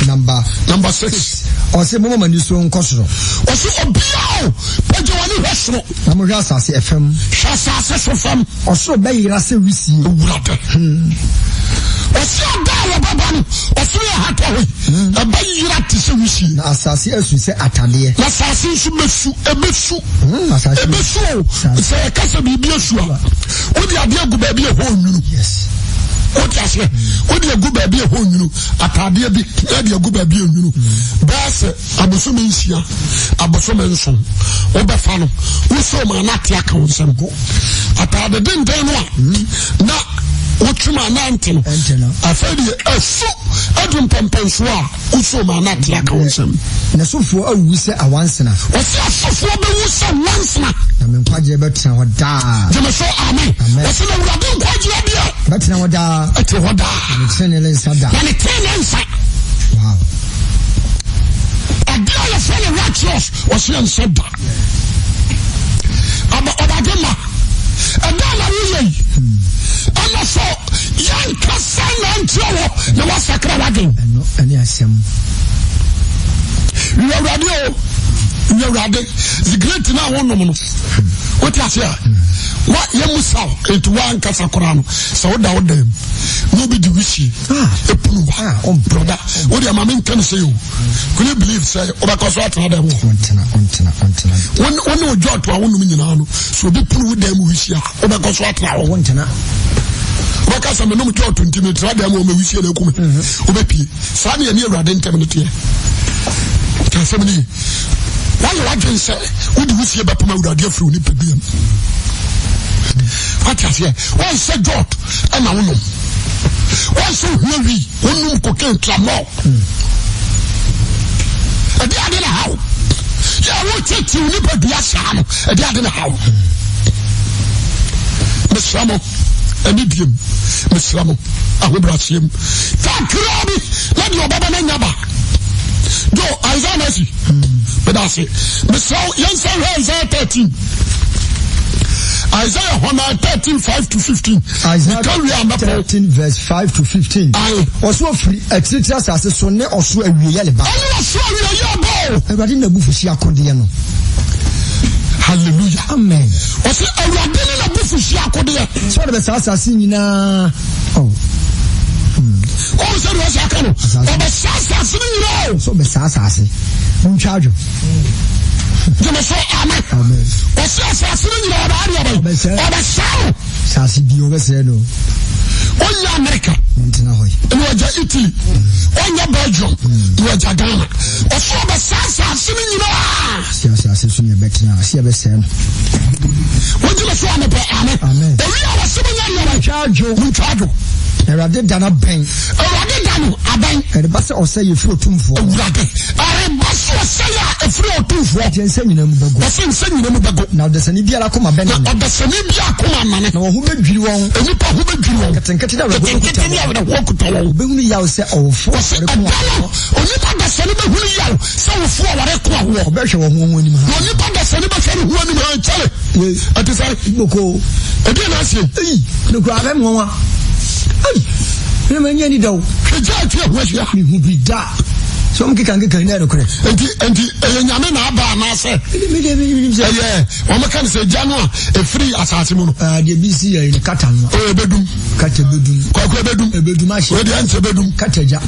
number 6. Or say, Mama, you so unconscious. Or say, Obio, but you want to wrestle. Namuras as FM. Shasa FM. Or so, Bay Rasa Risi. Or so, Bababan. Or so, hatawe abayira tise wisi na asase asu se atade na asase su besu ebesu se kasa bibia su a odi ade agu ba bi ho nwunu yes odi ase odi agu ba bi ho nwunu atade bi ade agu ba bi nwunu base aboso mensia aboso menso obefa no wo ma na te aka wo nsem go atade den no a na wotuma na anteno afadi asu adum pempenso a uso ma na te aka wo nsem na sofo awu se awansena wose asofo be wu se wansena na menkwaje betena ho daa jeme so amen wose na wurade nkwaje bia betena ho daa ate ho daa betena le nsada na ne tene nsa wow adia ya fele righteous wose nsada obadema adala wuye ana so yan kasa na ntio na wasakra wagen no ani asem Yawrade the great na wonom no what you say what yemusaw etuwa nkasa korano so woda no be the wishi epunu on brother what your mama can say you could you believe say obakoso atna dem ontena when ojo to awonum nyina no so be punu dem wishi a obakoso atna ontena wakasa me no mo 20 minutes ra dem o me wishi na kume obepie sa na ye Awrade ntem no tie kasemni why wagen say we do see about Awrade afro ni pebiam what you say why say God and na wonom why so heavy wonum cocaine tramol ade ade na how ya wo tete ni pedua sha no ade ade na how mesramo ani diem mesramo ahobrasiem takrabi na di obaba na nyaba do Isaiah Messi but that's it Mr. Isaiah 13 Isaiah 13:5-15 Isaiah 13 verse 5 to 15 also free extra as so ne also awie le ba also awie ba Awrade na bufushi akode no hallelujah amen also Awrade na bufushi akode so de asase nyina oh so do asaka no asase nyina so be asase ntwajo jema so amen asase nyina ba obesa asase bi obesa no onya America ntina hoy eno aja Italy onya Belgium eno aja Ghana oso obesa asase nyina asase so ne betina ase be sen wojema so amen owi a wase nya ntwajo Awrade dana ben Awrade dano aben ere base ose ye fro tumfo Awrade are base ose ya efro otumfo jense nyina mu bago ose nse nyina mu bago na odesani biara koma ben na odesani bia koma nane na wo ho bedwiri won enipa ho bedwiri won ketenkete da ketenkete ni awda wo kuto won obehunu yawo se ofo onipa desani behunu yawo se ofo aware ko awo obehwe wo ho anim ha onipa desani behwe ho anim ha chale ati sai boko edi na asie no ko abe mo wa ai menya ni dawo keja ati ahwahia mi hu bi da so mkeka na no kore enti nyame na aba na se o meka se janu e free asase mu no de bi si ya ni kata no o bedum kata bedum kwa bedum ashi we de anse bedum kata ja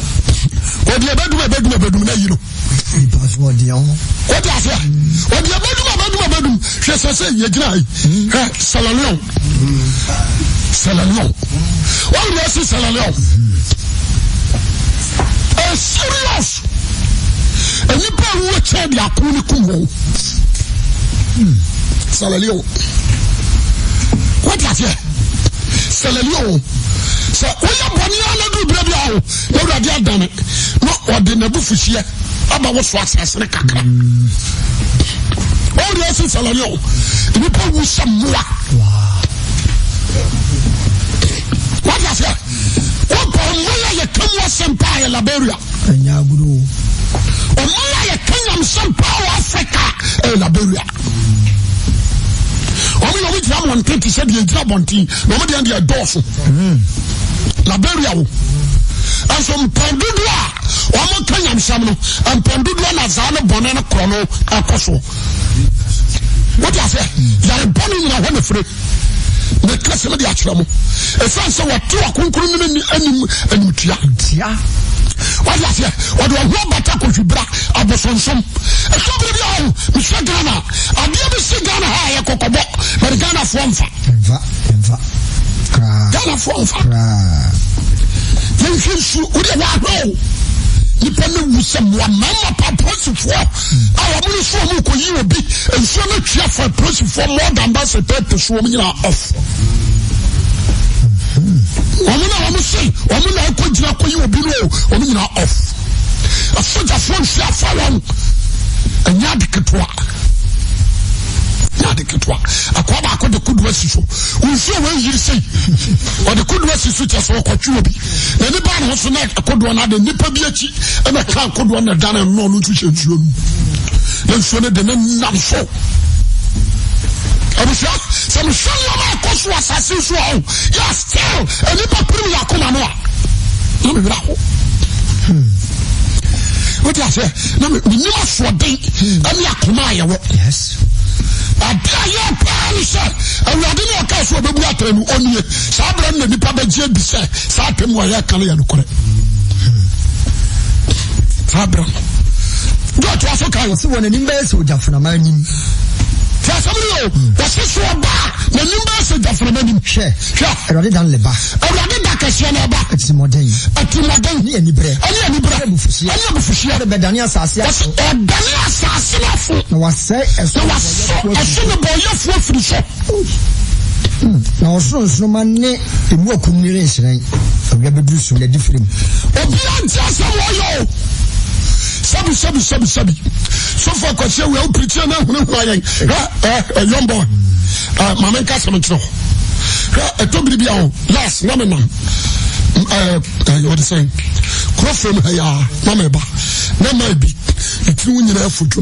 o de bedum na yiro password ya ho o de ase o de bedum hwe se ye gina ai salalion what do you say salalion serious enipa wo che dia ko ni kumo salalio what is it salalio so oya boni ala do bra bia o Awrade adane no ode na bufuhie aba wo so asase ne kakra o de ase salalio enipa wo samwa what is it Omoya ye Kenya sempa ya Liberia. Anyaguru. Omoya ye Kenya sempa Africa Liberia. Omoya we jam 120 said ye jam 120. No me dey dofu. Liberia wo. Aso mpandudua. Omo Kenya msam no. Mpandudua na zano bone na krono akoso. What you say? Ya bone ni na ho ne free. Ne klase me di achira mo. E san se watu akunkuru ni anim tia. What you say? What do I want better could you bra? I was on some. A couple of you, Mr. Ghana. I never see Ghana high a cocoa, but Ghana from Ghana from you should know. Depending with some one mama person for our ministry who you will be and so much for a person for more than that's a third to show me off. I'm say, woman, I could not you will be low, women are off. A foot of one shall follow and Yadikatwa. A quaba could the good west so. We see when you say, or the good west is such as what you will be. Anybody has not a good one at the Nipabiachi and a car could one done and no nutrition. Then sooner than not so. I was sure some son of my course was assassins. Yes, tell and if I put me a comma. What I say? No, we never for day and Yakumaya. Yes. I tell you, sir, and we didn't know case what we are telling you only. Sabran and the Pabaji said, Satem were Yakali and correct. Sabran. Go to Africa, so when an imbecile would have from a man. Tasamio, what's this one back? The imbecile of from a man. Share, rather than the back. I rather back a share back at the modern. At the modern, any bread, any bread, any Bedania Sassia, or Dania Sassia. No, I say, as I should have bought your food for the shop. Now, so money in more combination. We have to do some different. Oh, beyond just a Sabi. So far, because we are preaching now, a young boy. Mamma Casamentro. A Toby Bion, last nominal. What is saying? Cross from Haya, Mamma, Mamma be. It's doing your foot.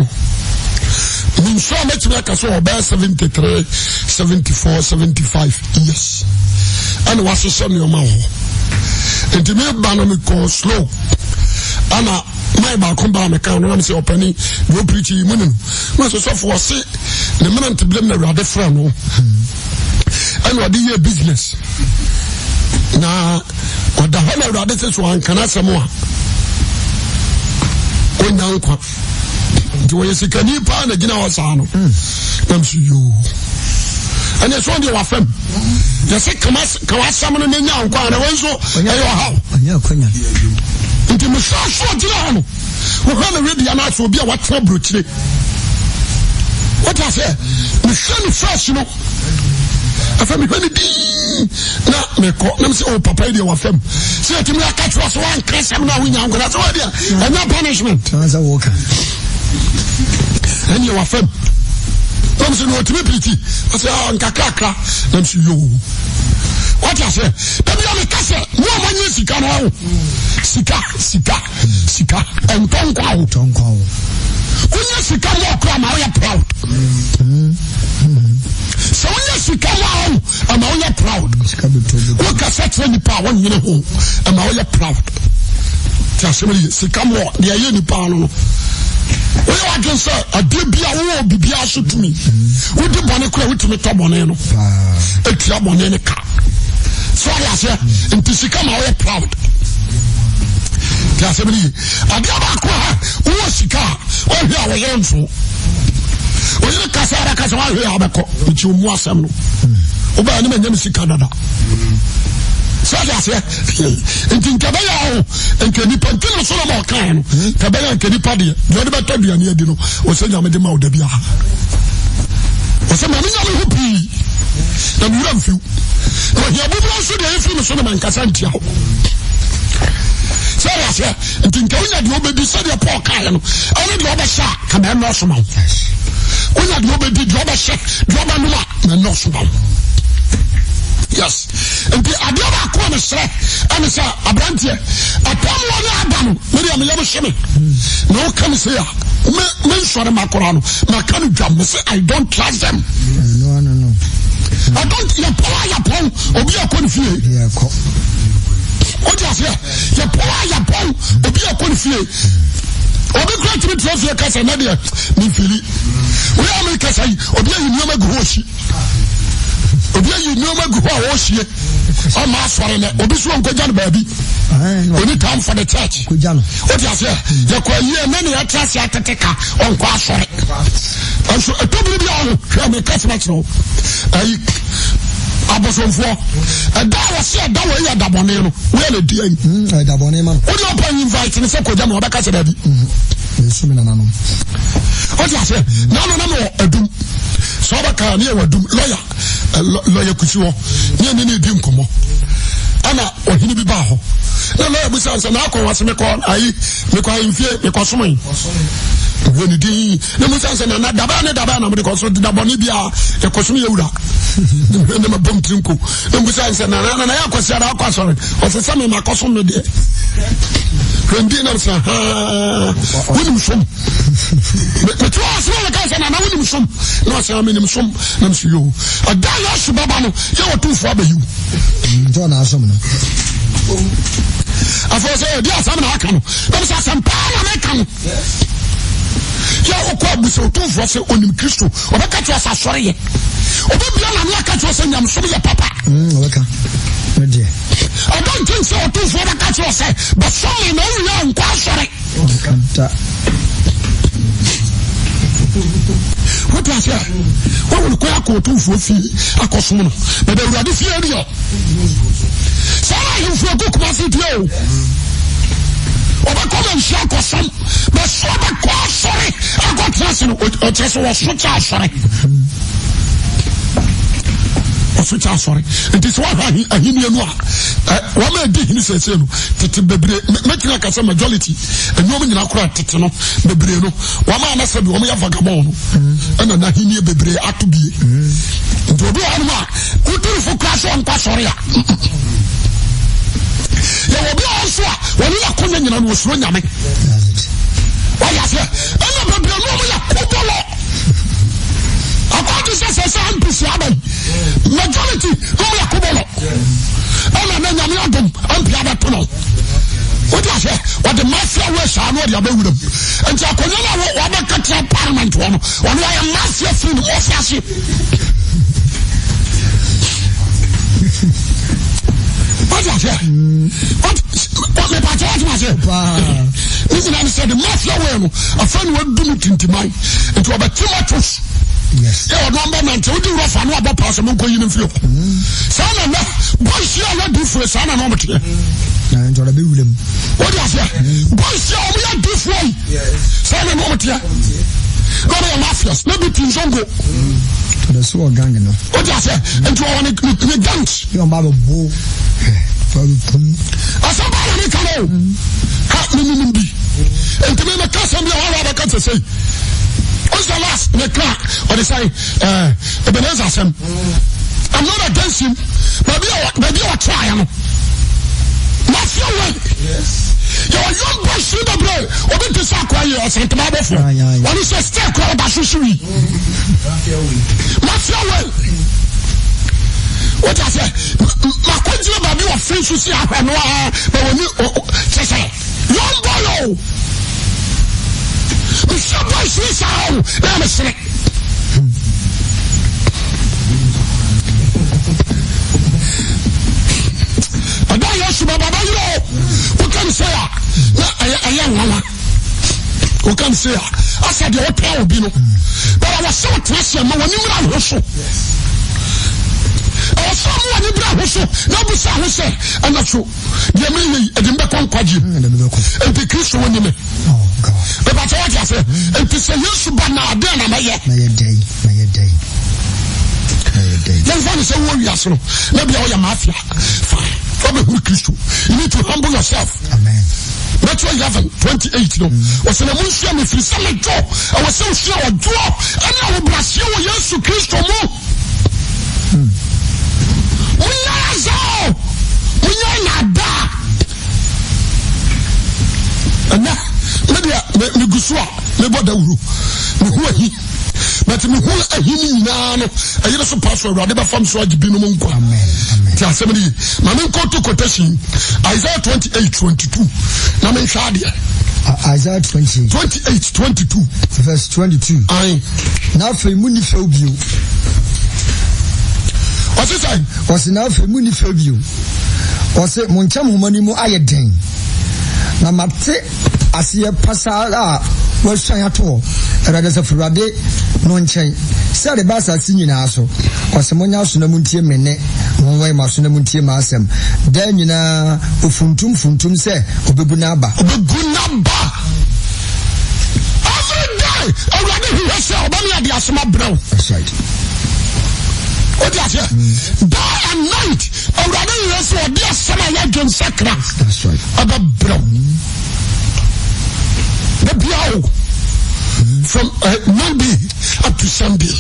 So much like I saw about 73, 74, 75 years. And was a son your mouth. And to me, Banamico slow. Anna. My back come by my car, and say, opening, go preaching, women. Most of us was sick, the man to blame the rather friend. And what do you business? Now, what the hell are rather says one can ask more? Oh, now, do you see, can you find again our son? I'm sure you. And it's one you are from. You say, come on, someone in your car, and I so, nti mfasho gina no wo ha na ready ana so bia watra brochire what I say me hwe fresh no afa me hwe di na me ko na me say oh papa dey wa fam say ati me aka twa so wan kresam na wonya ngora so dia and no punishment as a worker and you wa fam come say no to me pity I say ah nkakra na me yo what I say baby am kase no amanye sika no sika and tonkwa unya sika mo kra ma we proud so unya sika mo am we proud we ka set ni pa won yene ho am we proud tasemi sika mo de aye ni pa no we wa gen say ade bia wo bibia so tumi wo de bone kra wo tumi to bone no etia bone ne ka so ya say nti sika ma we proud Tasabili, Adiabakwa, who was Sika, or here we are so. When you Casara Casara, which you was some. Oba any name Canada. So I say, in Cabello, and can you continue so more kind? Cabello and Kenipadi, the other told you, and you know, was saying I'm a demo de Bia. Was some money who be, and you don't feel. But you have also the influence on the Casantia. So I say, and think when you be said your poor kind, only the other shot can be no small. When you be the other shot, drop and no small. Yes, and the other corner say, and it's a brand here. Upon one album, Miriam never shimmy. No can say, men saw the Macorano, Macanu jump, say, I don't trust them. No. I don't, your power, or be a confused. What you say? Your power, be a confused. Obi great to trust your casa, Nadia, me feel it. We are making say, Obi, you never go. Obi, you never go. I'm asking that. Obisu on Kojan baby. Only time for the church. Kujano. What you say? You call you many a church at the taker on Quasari. And so a two billion, I'm a Catholic. I was on for a dollar said that way at Dabonero. Where the dear Dabonema. What you are inviting the Kojano back as a baby? What you say? No, a doom. Sobaka near a doom lawyer Kusuo. Near Dim Como. Anna or Hinibi Baho. No, besides an alcohol was a call. I in fear because when you did, the Musans and Dabana because of the Dabonibia, the Cosmia. Never bumped Tinko. The Musans and I sorry. Was a son of my cosm there. When dinner, sir, William Sum. But you are small guys and I William Sum. No, sir, I mean, some, and you. A dollar Subabano, you are too far by you. John Asomno. I was dear some Hakan. There was some American. You are so too for say on him Christo. Or I catch us a sorry. Or maybe I catch us and I'm sorry, Papa. I don't think so too for the catch us, but some know you are quite sorry. What was that? What will quite go to for fee? A cosmo, but they were the fear. Sarah, you for book must it you. Overcome and share cosm, but so sorry. I got trust in what just was such a sorry. Switch out, sorry. It is what I hear no. What may be his say, making like a majority, and woman in a crowd, Titano, Bebreno. One man said, Woman of Vagabond, and then he knew Bebre had to be. To do Anma, who do for class on Passoria. There will be also when you are coming in and was running. Why, yes, and the Bebreno. According to the majority, who are Kubolo. And then I'm Piada Tunnel. What I say? What the mafia was, I know you're with them. And Jaconella, what I cut your parliament one, when I am mafia food, mafia. What I say? What the patriot was it? Listen, I said the mafia way, a friend would do it into mine, and to have a tomatoes. Yes. Yeah, number 9. We do rough and about person who go in and flow. Son of that, boys, you are not different, son of Nomity. And to be with him. What is that? Boys, you are different. Son of Nomity. Go to mafias, maybe Tinzongo. To the sword gang, no. What is that? And to our guns. Your mother boo. I said, I can't know. How many be? And to me, the cousin, you all have a cancer say. What's the last in the car? Or they say, Ebenezer Sam. I'm not against him. Maybe I'll try. That's your way. Yes. You're a young boy, see the blow. Or did you say, I sent him out of it? When he says, stay quiet about Sushui. That's your way. What I say? My country, baby, was free to see how I know. But when you say, young boy, Mr. Boyce, this how I'm a snake. And I asked Baba, who can say, I am one. Who can say, I said, the hotel will be no. But I was so trusty, no one knew I was so. I was someone in Bravo, no, beside who said, I'm not sure. The Emily, I didn't back on Quaji, and the Christian women. But what I say, and to say, you should ban our dinner, my day. Then one is a warrior, so maybe all your mafia. Fine. From a good Christian, you need to humble yourself. Amen. Matthew 11:28. No, was in a Muslim if you sell a job. I was so sure a job, and I will bless you, yes, to Christian more. We are not that. And now, maybe Gusua, never the Uru. But me who a him now, I hear some pastor, whatever from Swag Binomunko. Amen. Somebody, Maman to quotation, Isaiah 28:22. Naman Shadia. Isaiah 28:22. Verse 22. Aye. Now for Munifobio. What's it saying? Was now for Muni Fabio. Was it Moncham Humanimu Ayadin? Namate Asia Pasara was trying at all. Rather than for a day, non chain. Said the bass at singing also. Was someone else in a muntia mene, one way Masuna Muntia Masem. Then you know, Ufuntum say, Ubunaba. Every day, already he has said, Obama, the Asma Brown. That's right. What is it? Day and night, already he has said, dear Sama Yagan Sakra. That's right. About Brown. The Biao. From Monday up to Sunday.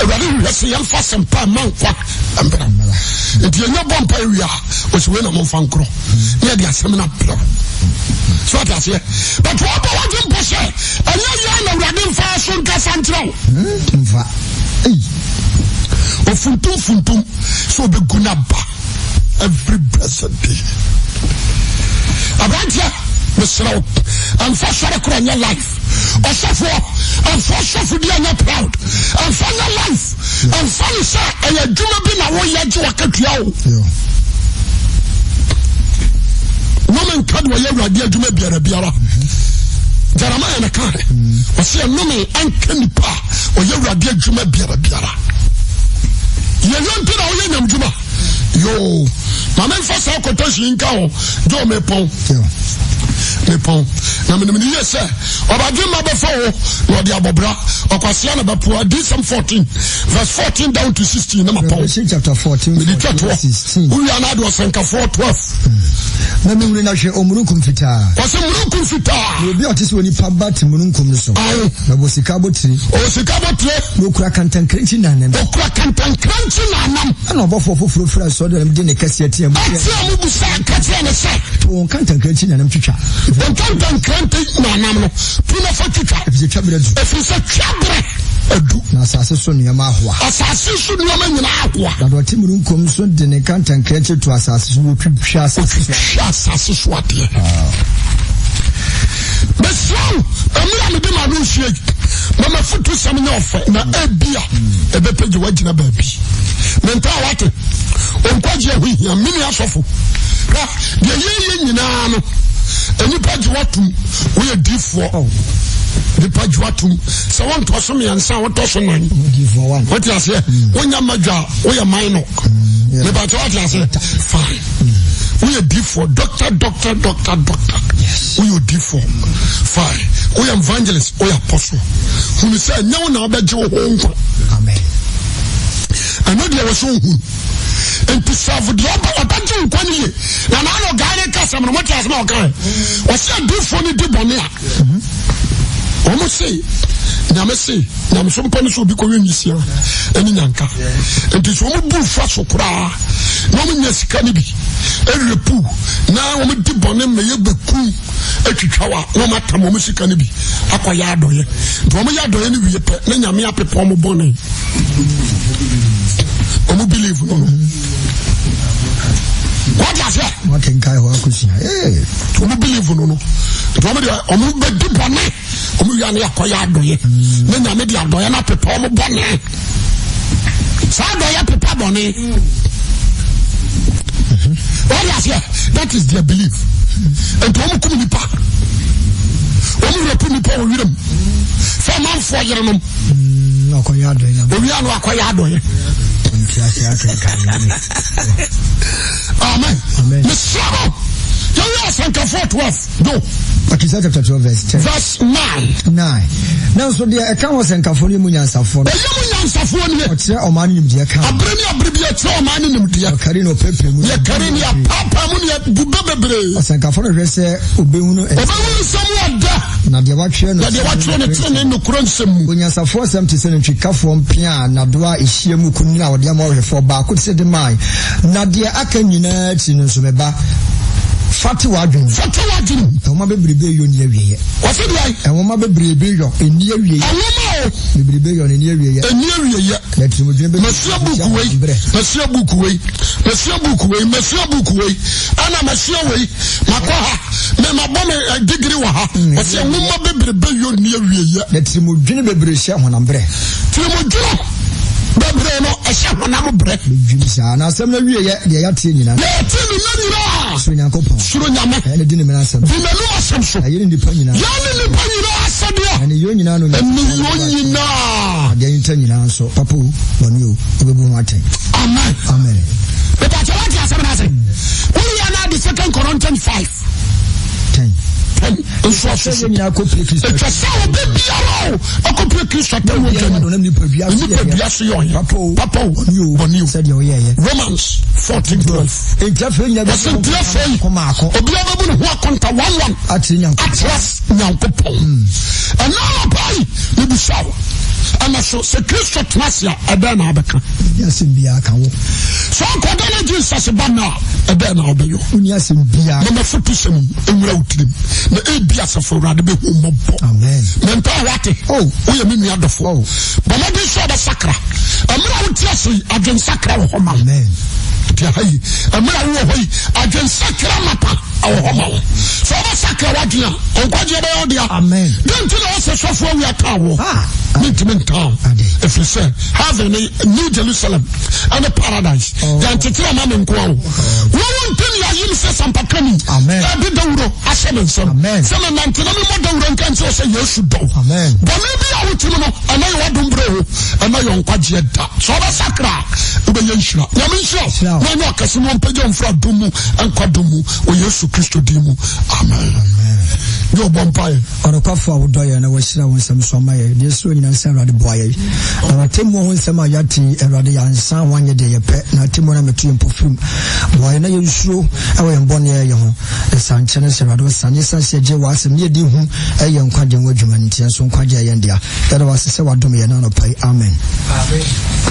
Already we say Alpha Sempa Manqua and Bramala. If you're not bomb area, was when I'm on Fancro. Near the seminar pro. So that's it. But what about you, Boshe? And you're already fashion Cassandra. Funtum, so be Gunaba every blessed day. About you. And for sure, in your life. Also for, and for sure, they are not proud. And for your life. And for you, sir, and you do not be a warrior to a cacao. Woman can't wear your idea to maybe a biara. Jeremiah and a car. Or see a woman and candy pa, or your idea to maybe a biara. You don't know your Juma. Yo, my man for South Kotoshi in Kao, Joe Mepon. Nepon. Na minimum yes sir. Obadima before no dia bobra. Okwasiana bepua Dsm 14 verse 14 down to 16 na mapon. Chapter 14 verse 16. We are now do senka 4:12. Na me na hwe omurunkum fitaa. Wase omurunkum fitaa. No bi otise oni pabati omurunkum no so. Na bosika botire. O sika botire. No kura kantankranchi na nam. Okura kantankranchi na nam. Na obofo foforo so de ne kase atia mu. Atia mu busa kase ne se. O kantankranchi na nam twitwa. On can't count no namno. Puna for Twitter. If it's a cabinet, if it's a cabinet, Assassin Yamaha. Assassin Yamaha. That what Tim comes on the can't and catch it to assassin who could shas what. But so, I'm going to my room shake. Mama foot to some off. Now, a beer, a better watching a baby. Mental water. On Quaja, we are many assault. The year, and you pay what we are deep for. The Pajuatum. So one to me and sound to man. What you say? When you're major, we are minor. The Pajuat fine. We are deep for doctor. Yes. We are deep for fine. We are evangelists, we are apostle. Who say, no, now bet you home. Amen. I know there was so and to serve the other 20 years. Now, I know Gary Cassam, what has more guy. What's that do for me to Bonia? Almost say, Namasi, Namson Punish will be going this year, and in Yanka. And this woman do fast for Pra. No one yes can be. Every poo. Now, I'm a deep on him, may you be cool. A chihuahua, no matter how much can be. Aquayado, Domayado, anyway, then I'm a pomo bonnet. Omu believe no. What is that? What can Kai Wakusi? Eh, Omu believe no. Omu be di bone. Omu yani akoya adoye. Me na me di adoye na pepa omu bone. Sa adoye pepa bone. What is that? That is their belief. And omu kumi nipa. Omu repu nipa o wiram. Fa man fo yerenom. Akoya adoye. Owi anu akoya adoye. Amen. Mister, you are Sanka 4:12. Go. Akisa chapter 12 verse 9. Now so the account was Sanka for you Munyansafo. Oche omani nimdia ka. Abremi ache omani nimdia. Karino pepe mu. Ye karino ya papa mu ne bube bebre. Sanka for rese obehu no. Obehu samu ada. Na de watwe no. Na de watwe no tene no kuro nsem. Munyansafo asem te se ntwikafo mpia na doa ehie mu kunni a wode amawhefo ba ko se de mai. Na de aka nyina ti no so meba. Fatu wadwin. Oma bebrebe yo ni awiye. Wose dey? Oma bebrebe yo eni awiye. Oma bebrebe yo eni awiye. Eni awiye. Na timodwe be. Masia buku wei. Ana masia wei. Makwa me mabome degree wa ha. Wose oma bebrebe yo ni awiye. Na timodwe bebrebe hye honambre. Timodwe bebrebe no ehye honam bre Sa na asem na wie ye ya tie nyina. Ya tie nyina. Suro Nyankopɔn. Suro Nyame. Ene di ne mena asem. Di menu asem so. Aye ni pa nyina. Ya ni nipa nyina asɛdeɛ. Ene yo nyina no. Ene yo nyina. De yin nyina nso papa o bɔne o obebu ho aten. Amen. Amen. But I tell you asem na say. We are now the 2 Corinthians 5. 10. Nso so nyina ko pre Kristo. Etwa sɛ obi biara o akɔpre Kristo tam wo gyan. No nipa biase yo. Papa o bɔne o. Sɛ de o ye. Romans 14:12. Entafe nyina bi so entafe ko maako. Obi ababu ne ho akonta 1:1. Ati Nyankopɔn. Ana pai ne bisawo. Ana so se Kristo tnasia ebe na abeka. Yasim bia ka wo. So kodele Jesus ba na ebe na obeyo. Uni yasim bia. Na mafutu sem enwura utirim. Na ebia safo rade be hu mobbo. Amen. Menta wate. Oh, oye me nua dofo. Oh. Bama bi so da sakra. Amra wuti ase adwen sakra wo homa. Amen. Tia hayi. Amra wo hoyi adwen sakra mapa awo homa. So ba sakra wadua. Onkwaje be odia. Amen. Don't you know so for we atawo. Mint town. If you say having a New Jerusalem and a paradise. Then to tell man nko. We want to ya yim say sampakani. Amen. Abi dawro asem nsem. Amen. Some man to no mo dawro nkan say Yesu do. Amen. But maybe I would no ana yo adum bro ana yo nkwaje da. So ba sakra ube yenshira. Ya menshira. Na no akase mo mpage mfra dumu enkwadumu o Yesu Kristo dimu. Amen. Yo bompae. Orokafo awodoye na washira wonsem so maye. Yesu nyina nsa Awurade boaye. Na temo ho nsem ayati Awurade yansa wanye de yepe na temo na metu empofum. Boaye na yensuro ewe mbone ye ho. Esanchene se Awurade sanye sanse je wasem ye di hu eye nkwaje nwadwuma ntia so nkwaje ye ndia. Yada wasese wadom ye na no pai. Amen. Amen.